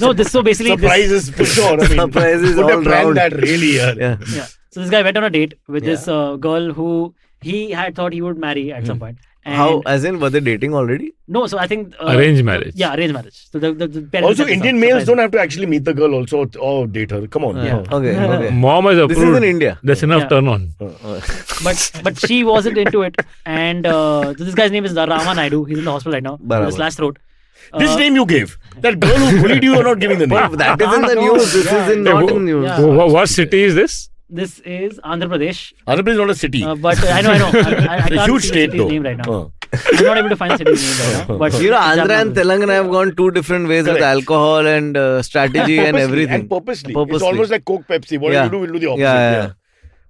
Speaker 4: No, this so basically this,
Speaker 2: surprises for sure. I mean,
Speaker 3: Surprises
Speaker 2: could have
Speaker 3: all
Speaker 2: planned
Speaker 3: round.
Speaker 2: that really.
Speaker 3: Yeah.
Speaker 4: yeah. So this guy went on a date with this girl who he had thought he would marry at some point. And
Speaker 3: How? As in, were they dating already?
Speaker 4: No, so I think
Speaker 6: Arranged marriage.
Speaker 4: Yeah, arranged marriage. So the parents
Speaker 2: Also,
Speaker 4: had
Speaker 2: Indian males don't have to actually meet the girl also or date her. Come on.
Speaker 4: Yeah.
Speaker 3: Okay.
Speaker 6: Mom has approved.
Speaker 3: This is in India.
Speaker 6: That's enough
Speaker 4: Yeah.
Speaker 6: turn on.
Speaker 4: but she wasn't into it. And so this guy's name is Rama Naidu. He's in the hospital right now.
Speaker 3: Barabar.
Speaker 4: With a slashed throat.
Speaker 2: This name you gave. That girl who bullied you, you're not giving the name.
Speaker 3: That is in the news. This is not in news.
Speaker 4: Yeah.
Speaker 6: What city is this?
Speaker 4: This is Andhra Pradesh.
Speaker 2: Andhra Pradesh is not a city.
Speaker 4: But I know. I
Speaker 2: It's a
Speaker 4: can't
Speaker 2: huge
Speaker 4: see
Speaker 2: state
Speaker 4: the city's
Speaker 2: though.
Speaker 4: name right now. I'm not able to find the city's name right now. But
Speaker 3: Andhra and Telangana have gone two different ways with
Speaker 2: Correct.
Speaker 3: alcohol and strategy and
Speaker 2: Purposely,
Speaker 3: everything.
Speaker 2: And purposely. It's
Speaker 3: Purposely.
Speaker 2: almost like Coke, Pepsi. What
Speaker 3: Yeah.
Speaker 2: you do, we'll do the opposite.
Speaker 3: Yeah.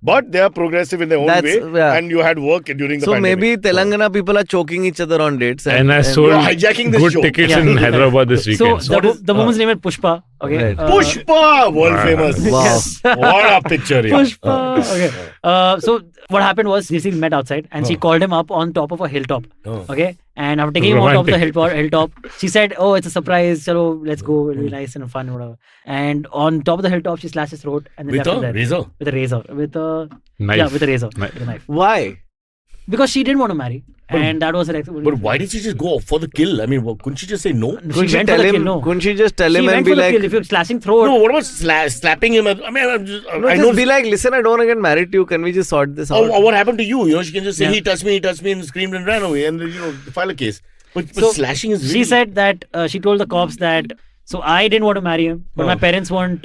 Speaker 2: But they are progressive in their own
Speaker 3: That's-
Speaker 2: way.
Speaker 3: yeah.
Speaker 2: And you had work during the
Speaker 3: So
Speaker 2: pandemic.
Speaker 3: maybe Telangana people are choking each other on dates.
Speaker 6: And I sold
Speaker 2: You're hijacking this
Speaker 6: good
Speaker 2: show.
Speaker 6: tickets
Speaker 4: Yeah.
Speaker 6: in Hyderabad this
Speaker 4: so
Speaker 6: weekend.
Speaker 4: the woman's name is Pushpa. Okay.
Speaker 3: Right.
Speaker 2: Pushpa! World famous.
Speaker 3: Wow.
Speaker 4: Yes.
Speaker 2: What a picture. Yeah.
Speaker 4: Pushpa. Okay. So what happened was they met outside and she called him up on top of a hilltop. Okay. And after taking him on top of the hilltop, she said, "Oh, it's a surprise. Chalo, let's go. It'll be nice and fun, whatever." And on top of the hilltop, she slashed his throat and then
Speaker 2: With
Speaker 4: left him
Speaker 2: a
Speaker 4: there.
Speaker 2: razor?
Speaker 4: With a razor. With a
Speaker 6: Knife.
Speaker 4: Yeah, with a razor.
Speaker 6: Knife.
Speaker 4: With a knife.
Speaker 3: Why?
Speaker 4: Because she didn't want to marry, and that was her.
Speaker 2: But why did she just go for the kill? I mean, couldn't she just say no?
Speaker 3: Couldn't she
Speaker 4: went for
Speaker 3: tell
Speaker 4: the
Speaker 3: him?
Speaker 4: kill, no.
Speaker 3: Couldn't she just tell
Speaker 4: She
Speaker 3: him
Speaker 4: went
Speaker 3: and
Speaker 4: for
Speaker 3: be
Speaker 4: the
Speaker 3: like,
Speaker 4: kill. If you're slashing throat,
Speaker 2: No, what about slapping him? I mean, I know.
Speaker 3: just be like, listen, I don't want to get married to you. Can we just sort this out?
Speaker 2: Or what happened to you? You know, she can just say,
Speaker 4: Yeah.
Speaker 2: he touched me, and screamed and ran away, and file a case. But
Speaker 4: So,
Speaker 2: slashing is really...
Speaker 4: she said that she told the cops that so I didn't want to marry him, but my parents were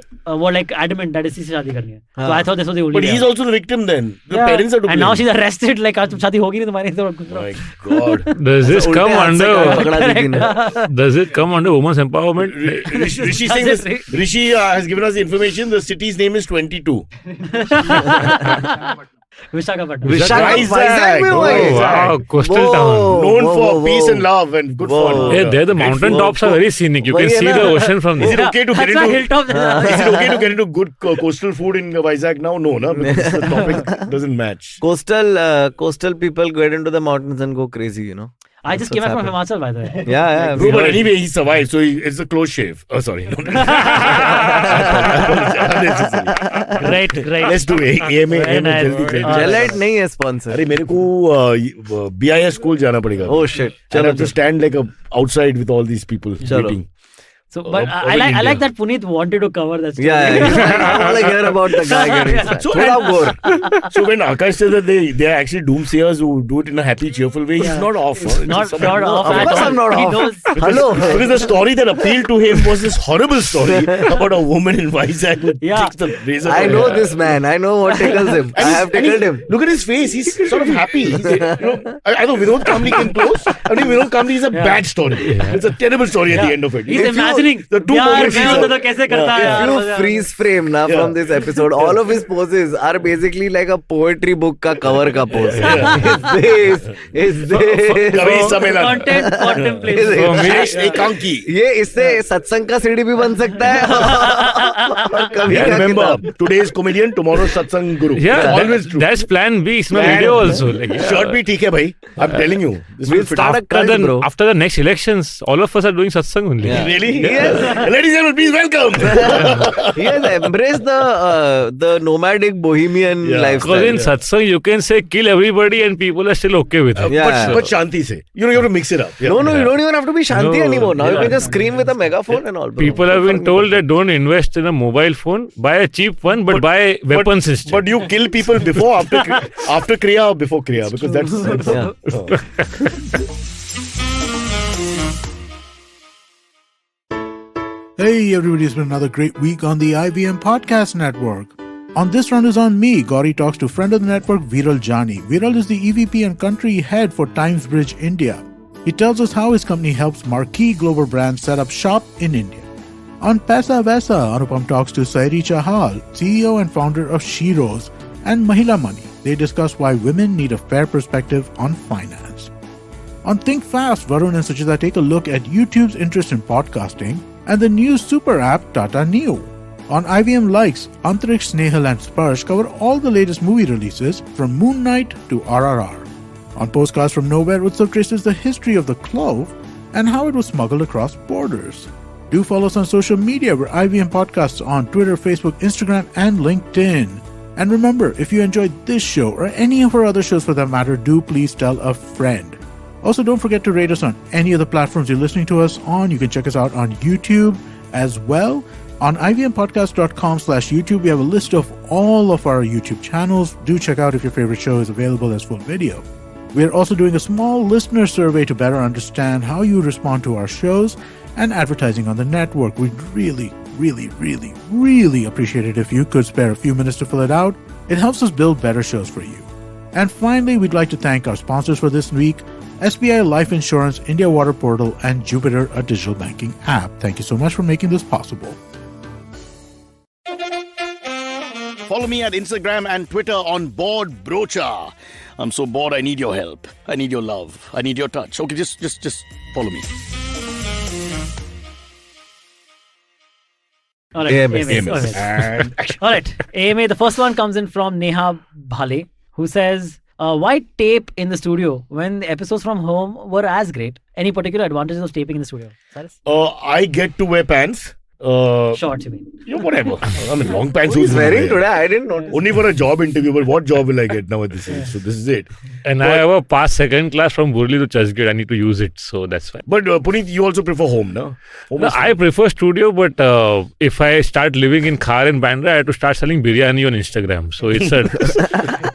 Speaker 4: like adamant that इसी से शादी करनी है. So I thought this was the only
Speaker 2: But
Speaker 4: way
Speaker 2: he's
Speaker 4: out.
Speaker 2: also the victim then. The
Speaker 4: Yeah.
Speaker 2: parents are to blame.
Speaker 4: And now she's arrested. Like आज तुम शादी होगी नहीं तुम्हारी तो.
Speaker 2: My God.
Speaker 6: Does this come
Speaker 3: उल्टे हाथ से
Speaker 6: under?
Speaker 3: पकड़ा दीदी ने.
Speaker 6: Does it come under women's empowerment?
Speaker 2: Rishi saying this. Rishi has given us the information. The city's name is 22.
Speaker 4: Visakhapatnam.
Speaker 3: Vizag में हुआ ये.
Speaker 6: Oh, wow, coastal
Speaker 3: Whoa.
Speaker 6: town.
Speaker 2: Known
Speaker 3: Whoa,
Speaker 2: for
Speaker 3: whoa,
Speaker 2: peace
Speaker 3: whoa.
Speaker 2: and love and good
Speaker 3: Whoa.
Speaker 2: fun.
Speaker 6: Yeah, there the
Speaker 2: Great
Speaker 6: mountain
Speaker 2: food.
Speaker 6: tops are very scenic. You can
Speaker 3: वही है
Speaker 6: see
Speaker 3: ना.
Speaker 6: the ocean from
Speaker 2: Is it
Speaker 6: there.
Speaker 2: okay to get
Speaker 4: That's a
Speaker 2: into...
Speaker 4: hilltop.
Speaker 2: Is it okay to get into good coastal food in Vizag now? No, no, because the topic doesn't match.
Speaker 3: Coastal people get into the mountains and go crazy, you know.
Speaker 4: I just came back from Himachal, by the way.
Speaker 3: Yeah.
Speaker 2: Bro, but anyway, he survived, so it's a close shave. Oh, sorry. No.
Speaker 4: Great.
Speaker 2: Let's do AMA.
Speaker 4: Very nice.
Speaker 3: Gillette नहीं है sponsor.
Speaker 2: अरे मेरे को BIS school जाना पड़ेगा.
Speaker 3: Oh shit.
Speaker 2: I have to stand like outside with all these people waiting.
Speaker 4: So, but I like that Punit wanted to cover that story.
Speaker 3: Yeah. He's like, I want to hear about the guy getting stabbed.
Speaker 2: So,
Speaker 3: थोड़ा gore.
Speaker 2: So when Aakash says that they are actually doomsayers who do it in a happy, cheerful way, he's not off. Huh?
Speaker 4: Not
Speaker 2: It's
Speaker 4: off.
Speaker 3: Of
Speaker 4: at
Speaker 3: course
Speaker 4: all.
Speaker 3: I'm not
Speaker 4: He
Speaker 3: off.
Speaker 4: knows.
Speaker 3: Hello.
Speaker 2: Because the story that appealed to him was this horrible story about a woman in Vizag who takes the razor.
Speaker 3: I know this man. I know what tickles him. I have tickled him.
Speaker 2: Look at his face. He's sort of happy. I know Vinod Kamli came close. I mean, Vinod Kamli is a bad story. It's a terrible story at the end of it.
Speaker 4: He's
Speaker 2: If you-
Speaker 4: imagining.
Speaker 2: the two
Speaker 4: यार
Speaker 2: moments
Speaker 4: मैं होता तो कैसे करता है यार.
Speaker 3: If you freeze frame now from this episode, all of his poses are basically like a poetry book ka cover ka pose. Is this?
Speaker 2: कवि सम्मेलन.
Speaker 4: Content contemplation.
Speaker 6: For me,
Speaker 2: एकांकी.
Speaker 3: ये इससे सत्संग का सीढ़ी भी बन सकता है और कभी
Speaker 2: Yeah,
Speaker 3: का
Speaker 2: remember,
Speaker 3: किताब.
Speaker 2: today's comedian, tomorrow's satsang guru.
Speaker 6: yeah,
Speaker 2: Always true.
Speaker 6: that's plan B. It's my
Speaker 2: Plan-
Speaker 6: video also. Like, yeah.
Speaker 2: Shirt bhi theek hai bhai. I'm telling you. This
Speaker 3: We'll
Speaker 2: will fit.
Speaker 3: start a cult, bro.
Speaker 6: After the next elections, all of us are doing satsang only.
Speaker 3: Yeah.
Speaker 2: Really?
Speaker 3: Yes.
Speaker 2: Ladies and gentlemen, please welcome.
Speaker 3: He has embraced the nomadic bohemian
Speaker 2: Yeah.
Speaker 3: lifestyle.
Speaker 6: Because in satsang, you can say kill everybody and people are still okay with it.
Speaker 3: Yeah.
Speaker 2: But shanti se. You have to mix it up. Yeah.
Speaker 3: No, you don't even have to be Shanti
Speaker 6: No.
Speaker 3: anymore. Now you
Speaker 6: Yeah.
Speaker 3: can just scream with a megaphone and all. Bro.
Speaker 6: People have been told that don't invest in a mobile phone, buy a cheap one, but buy weapons instead.
Speaker 2: But you kill people before, after Kriya or before Kriya? Because that's...
Speaker 7: Hey everybody, it's been another great week on the IVM Podcast Network. On this round is on me. Gauri talks to friend of the network, Viral Jani. Viral is the EVP and country head for TimesBridge India. He tells us how his company helps marquee global brands set up shop in India. On Paisa Vaisa, Anupam talks to Silverie, CEO and founder of Sheroes, and Mahila Money. They discuss why women need a fair perspective on finance. On Think Fast, Varun and Suchita take a look at YouTube's interest in podcasting and the new super app Tata Neo. On IVM Likes, Antariksh, Snehal and Sparsh cover all the latest movie releases from Moon Knight to RRR. On Postcards from Nowhere, Utsav traces the history of the clove and how it was smuggled across borders. Do follow us on social media. We're IVM Podcasts on Twitter, Facebook, Instagram, and LinkedIn. And remember, if you enjoyed this show or any of our other shows for that matter, do please tell a friend. Also, don't forget to rate us on any of the platforms you're listening to us on. You can check us out on YouTube as well. On ivmpodcast.com/YouTube, we have a list of all of our YouTube channels. Do check out if your favorite show is available as full video. We're also doing a small listener survey to better understand how you respond to our shows and advertising on the network. We'd really appreciate it if you could spare a few minutes to fill it out. It helps us build better shows for you. And finally, we'd like to thank our sponsors for this week, SBI Life Insurance, India Water Portal, and Jupiter, a digital banking app. Thank you so much for making this possible.
Speaker 2: Follow me at Instagram and Twitter on Bored Brocha. I'm so bored, I need your help. I need your love. I need your touch. Okay, just follow me.
Speaker 4: All right. All right. AMA, the first one comes in from Neha Bhale, who says, why tape in the studio when the episodes from home were as great? Any particular advantages of taping in the studio? Cyrus?
Speaker 2: I get to wear pants.
Speaker 4: Shorts, you mean?
Speaker 2: Yeah, whatever. I mean, long pants.
Speaker 3: Who's wearing today? I didn't notice.
Speaker 2: Only for a job interview, but what job will I get now at this age? So this is it.
Speaker 6: And I have a pass second class from Burli to Churchgate. I need to use it, so that's fine.
Speaker 2: But Punit, you also prefer home, no?
Speaker 6: No, I prefer studio, but if I start living in Khar and Bandra, I have to start selling biryani on Instagram. So it's a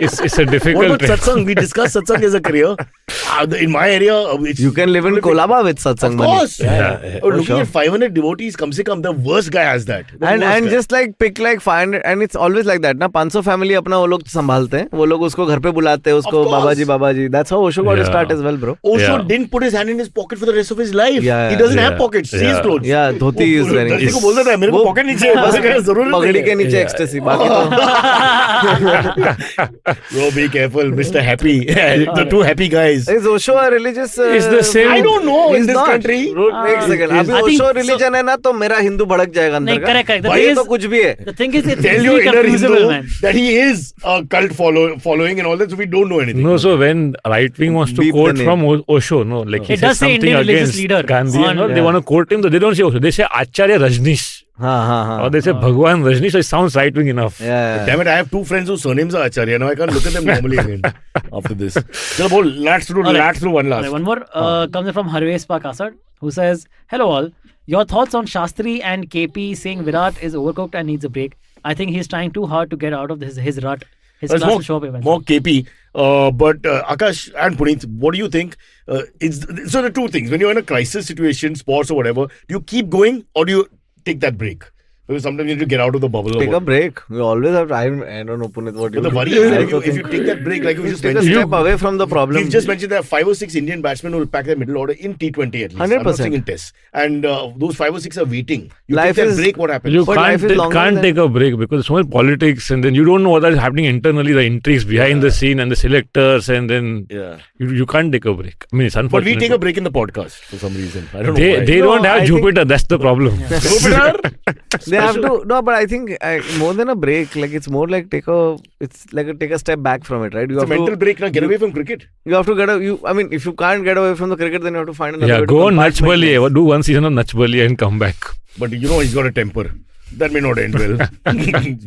Speaker 6: it's a difficult.
Speaker 2: What about satsang? We discussed satsang as a career. In my area,
Speaker 3: you can live in Kolaba with satsang money.
Speaker 2: Of course. Yeah. Looking at 500 devotees, come se kam, the worst guy has that.
Speaker 3: And just like pick like 500, and it's always like that. Na 500 family अपना वो लोग संभालते हैं, वो लोग उसको घर पे बुलाते हैं, उसको बाबा जी. That's how Osho got his start as well, bro.
Speaker 2: Osho didn't put his hand in his pocket for the rest of his life. He doesn't have pockets. See his clothes.
Speaker 3: Yeah, dhoti is wearing.
Speaker 2: धरती को बोलता था मेरे को pocket नीचे बस जरूरत नहीं.
Speaker 3: पगड़ी के नीचे ecstasy. बाकी तो.
Speaker 2: Bro, be careful, Mr. Happy. The two happy guys.
Speaker 3: Is Osho a religious?
Speaker 6: It's the same.
Speaker 2: I don't know in this country.
Speaker 3: एक second. अभी Osho religion है ना तो मेरा हिंदू भड़क जाएगा अंदर का.
Speaker 4: Correct.
Speaker 3: भाई तो कुछ भी है.
Speaker 4: The thing is, it's
Speaker 2: Tell your
Speaker 4: really
Speaker 2: inner
Speaker 4: confusable,
Speaker 2: Hindu
Speaker 4: man.
Speaker 2: that he is a cult following and all that, so we don't know anything.
Speaker 6: No, so when right wing wants to
Speaker 3: Beep
Speaker 6: quote
Speaker 3: the
Speaker 6: from Osho, no, like he
Speaker 4: It
Speaker 6: says
Speaker 4: does say
Speaker 6: something
Speaker 4: Indian religious
Speaker 6: against
Speaker 4: leader
Speaker 6: Gandhi,
Speaker 4: on-
Speaker 6: they want to quote him, so they don't say Osho, they say Acharya Rajneesh. Or they say Bhagwan Rajneesh, so it sounds right wing enough.
Speaker 3: Yeah.
Speaker 2: Damn it, I have two friends whose surnames are Acharya. Now I can't look at them normally again after this. So, let's do one last.
Speaker 4: Right, one more comes in from Harvesh Pakasad, who says, hello all. Your thoughts on Shastri and KP saying Virat is overcooked and needs a break. I think he's trying too hard to get out of his rut. His class will show up eventually.
Speaker 2: More KP. But Aakash and Punit, what do you think? So the two things. When you're in a crisis situation, sports or whatever, do you keep going or do you take that break? Because sometimes you need to get out of the bubble.
Speaker 3: Take a break. We always have to. I don't know, Punit, what you
Speaker 2: But the
Speaker 3: do.
Speaker 2: worry is if you take that break, like you just
Speaker 3: take a
Speaker 2: mentioned,
Speaker 3: step away from the problem.
Speaker 2: you've just mentioned that 5 or 6 Indian batsmen will pack their middle order in T20 at least.
Speaker 3: 100%.
Speaker 2: I'm not saying in Tests. And those 5 or 6 are waiting. You
Speaker 3: Life
Speaker 2: take that
Speaker 3: is-
Speaker 2: break, what happens?
Speaker 6: You
Speaker 3: But life is longer
Speaker 6: can't
Speaker 3: than-
Speaker 6: take a break because there's so much politics and then you don't know what is happening internally, the intrigues behind the scene and the selectors, and then you can't take a break. I mean, it's
Speaker 2: But
Speaker 6: unfortunate.
Speaker 2: we take a break in the podcast for some reason. I don't know
Speaker 6: They
Speaker 2: why.
Speaker 6: don't have
Speaker 3: I
Speaker 6: Jupiter, that's the problem.
Speaker 2: Jupiter?
Speaker 3: They have to. No, but I think more than a break, like it's more like take a step back from it, right? You
Speaker 2: It's a
Speaker 3: have
Speaker 2: mental
Speaker 3: to
Speaker 2: break now. Get away from cricket.
Speaker 3: You have to get I mean, if you can't get away from the cricket, then you have to find another. way to
Speaker 6: Go on
Speaker 3: compartmentalize.
Speaker 6: Nachbali, do one season of Nachbali and come back.
Speaker 2: But you know he's got a temper. That may not end well.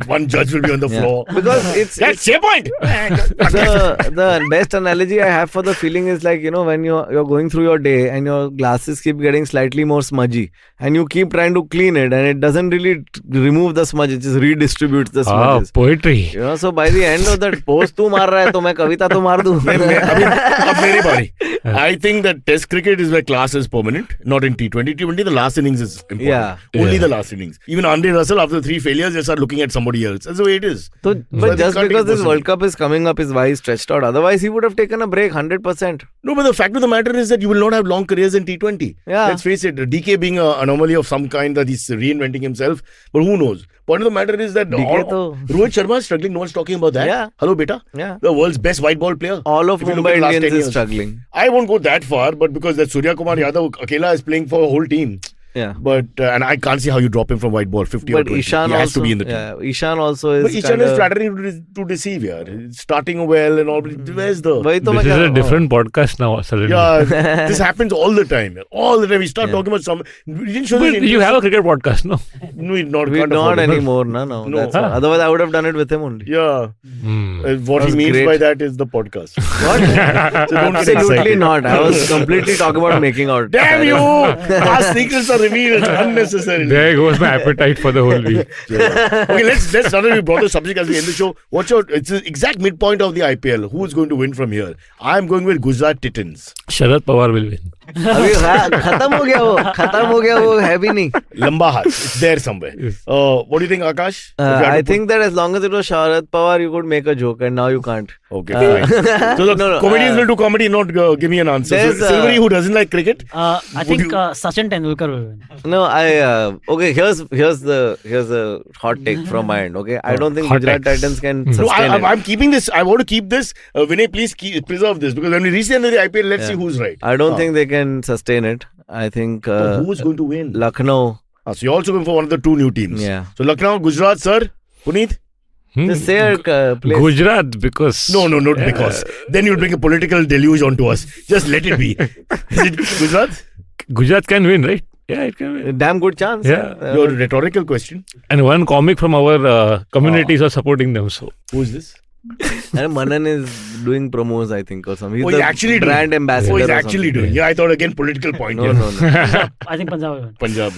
Speaker 2: One judge will be on the floor.
Speaker 3: Because it's
Speaker 2: That's your point.
Speaker 3: the best analogy I have for the feeling is like, when you're going through your day and your glasses keep getting slightly more smudgy and you keep trying to clean it and it doesn't really remove the smudge, it just redistributes the smudges.
Speaker 6: Poetry.
Speaker 3: So by the end of that post तू मार रहा है तो मैं कविता तो मार दूं.
Speaker 2: अब मेरी बारी. I think that Test cricket is where class is permanent, not in T20. T20, the last innings is important.
Speaker 3: Yeah.
Speaker 2: Only the last innings. Even Andre Russell, after 3 failures, they start looking at somebody else. That's the way it is.
Speaker 3: So, but just
Speaker 2: can't
Speaker 3: because
Speaker 2: take it
Speaker 3: this World Cup is coming up is why he's stretched out. Otherwise, he would have taken a break 100%.
Speaker 2: No, but the fact of the matter is that you will not have long careers in T20.
Speaker 3: Yeah.
Speaker 2: Let's face it, DK being an anomaly of some kind that he's reinventing himself. But who knows? Point of the matter is that Rohit Sharma is struggling. No one's talking about that.
Speaker 3: Yeah.
Speaker 2: Hello, beta.
Speaker 3: Yeah.
Speaker 2: The world's best white ball player.
Speaker 3: All of
Speaker 2: If you look
Speaker 3: Mumbai
Speaker 2: at the last
Speaker 3: Indians
Speaker 2: 10
Speaker 3: is
Speaker 2: years.
Speaker 3: struggling.
Speaker 2: I won't go that far, but because that Surya Kumar Yadav Akela is playing for a whole team.
Speaker 3: Yeah.
Speaker 2: But and I can't see how you drop him from white ball 50 or
Speaker 3: But
Speaker 2: 20.
Speaker 3: Ishan
Speaker 2: he has
Speaker 3: also,
Speaker 2: to be in the team.
Speaker 3: yeah, Ishan also is.
Speaker 2: But Ishan is flattering to deceive. Yeah, starting well and all. But where's the?
Speaker 3: वही तो मैं
Speaker 6: This
Speaker 3: कह
Speaker 6: is
Speaker 3: रहा
Speaker 6: a
Speaker 3: हूँ.
Speaker 6: different podcast now. Suddenly.
Speaker 2: Yeah, this happens all the time. All the time we start talking about some. We didn't show this
Speaker 6: But you have a cricket podcast, no?
Speaker 2: No, not
Speaker 3: We
Speaker 2: can't
Speaker 3: not
Speaker 2: afford it.
Speaker 3: anymore, no.
Speaker 2: No.
Speaker 3: That's why. Otherwise, I would have done it with him only.
Speaker 2: Yeah, what
Speaker 3: That
Speaker 2: he
Speaker 3: was
Speaker 2: means
Speaker 3: great.
Speaker 2: by that is the podcast.
Speaker 3: What?
Speaker 2: So don't get
Speaker 3: Absolutely
Speaker 2: excited.
Speaker 3: not. I was completely talking about making out.
Speaker 2: Damn you! Our secrets are revealed unnecessarily.
Speaker 6: There goes my appetite for the whole week.
Speaker 2: Okay, let's now that we brought the subject as we end the show. What's your? It's the exact midpoint of the IPL. Who is going to win from here? I'm going with Gujarat Titans.
Speaker 6: Sharad Pawar will win.
Speaker 3: अभी खत्म हो गया वो है भी नहीं.
Speaker 2: Lamba Hath. It's there somewhere. What do you think, Aakash? If you had
Speaker 3: I
Speaker 2: to put-
Speaker 3: think that as long as it was Sharad Pawar, you could make a joke, and now you can't.
Speaker 2: Okay, fine. So the
Speaker 3: No,
Speaker 2: comedians will do comedy, not give me an answer. So,
Speaker 3: There's,
Speaker 2: Silverie, who doesn't like cricket?
Speaker 4: I
Speaker 2: Would
Speaker 4: think
Speaker 2: you-
Speaker 4: Sachin Tendulkar will win.
Speaker 3: No, okay. Here's the hot take from my end. Okay, I don't think
Speaker 6: Hot
Speaker 3: Gujarat
Speaker 6: takes.
Speaker 3: Titans can
Speaker 2: No,
Speaker 3: sustain it.
Speaker 2: I'm keeping this. I want to keep this. Vinay, please preserve this because when we reach the end of the IPL, let's see who's right.
Speaker 3: I don't think they can sustain it. I think
Speaker 2: Who's going to win?
Speaker 3: Lucknow.
Speaker 2: So you're also going for one of the two new teams.
Speaker 3: Yeah.
Speaker 2: So Lucknow, Gujarat, sir. Punit?
Speaker 3: Just say a place.
Speaker 6: Gujarat, because
Speaker 2: No, not because. Then you'll bring a political deluge onto us. Just let it be. Is it Gujarat?
Speaker 6: Gujarat can win, right? Yeah, it can win.
Speaker 3: Damn good chance.
Speaker 6: Yeah.
Speaker 2: Your rhetorical question.
Speaker 6: And one comic from our communities are supporting them. So
Speaker 2: Who is this?
Speaker 3: And Manan is doing promos, I think, or something. He's
Speaker 2: He's
Speaker 3: the
Speaker 2: actually
Speaker 3: brand
Speaker 2: doing.
Speaker 3: ambassador.
Speaker 2: He's
Speaker 3: or
Speaker 2: actually
Speaker 3: something.
Speaker 2: doing. Yeah, I thought again political point.
Speaker 3: No,
Speaker 2: here.
Speaker 3: no.
Speaker 4: I think Punjab will win.
Speaker 2: Punjab.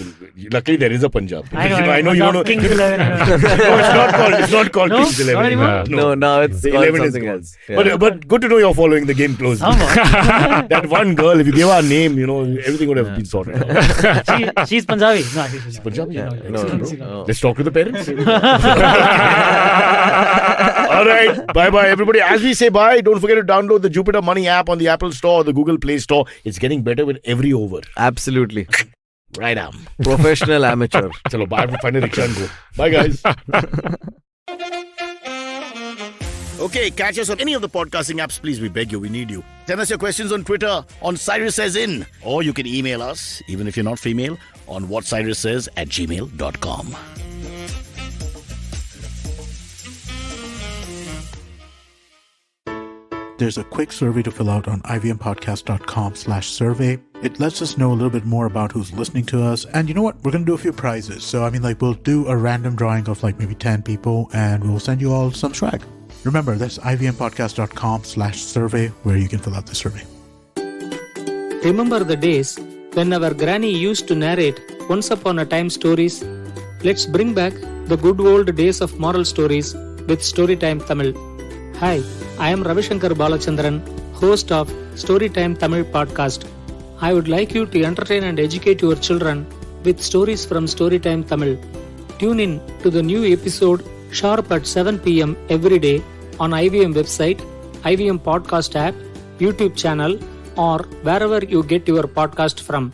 Speaker 2: Luckily, there is a Punjab.
Speaker 4: I know,
Speaker 2: Because, I know you
Speaker 4: Punjab
Speaker 2: don't know.
Speaker 4: Kings 11.
Speaker 2: No, it's not called
Speaker 4: No?
Speaker 2: Kings 11.
Speaker 4: Not anymore?
Speaker 3: No, now it's
Speaker 2: The
Speaker 3: called
Speaker 2: 11 is
Speaker 3: something
Speaker 2: called.
Speaker 3: else. Yeah.
Speaker 2: But good to know you're following the game closely.
Speaker 4: Somewhat.
Speaker 2: That one girl, if you gave her a name, everything would have been sorted out.
Speaker 4: She's Punjabi. No, she's
Speaker 2: Punjabi?
Speaker 3: No.
Speaker 2: Let's talk to the parents. All right. Bye-bye, everybody. As we say bye, don't forget to download the Jupiter Money app on the Apple Store or the Google Play Store. It's getting better with every over.
Speaker 3: Absolutely.
Speaker 2: Right on.
Speaker 3: Professional amateur.
Speaker 2: Chalo, bye. Find a rickshaw and go. Bye, guys. Okay, catch us on any of the podcasting apps, please. We beg you. We need you. Send us your questions on Twitter on Cyrus Says In. Or you can email us, even if you're not female, on whatcyrussays@gmail.com.
Speaker 7: There's a quick survey to fill out on ivmpodcast.com/survey. It lets us know a little bit more about who's listening to us. And you know what? We're going to do a few prizes. So, we'll do a random drawing of maybe 10 people and we'll send you all some swag. Remember, that's ivmpodcast.com/survey where you can fill out the survey.
Speaker 8: Remember the days when our granny used to narrate once upon a time stories? Let's bring back the good old days of moral stories with Storytime Tamil. Hi, I am Ravishankar Balachandran, host of Storytime Tamil podcast. I would like you to entertain and educate your children with stories from Storytime Tamil. Tune in to the new episode sharp at 7 p.m. every day on IVM website, IVM podcast app, YouTube channel, or wherever you get your podcast from.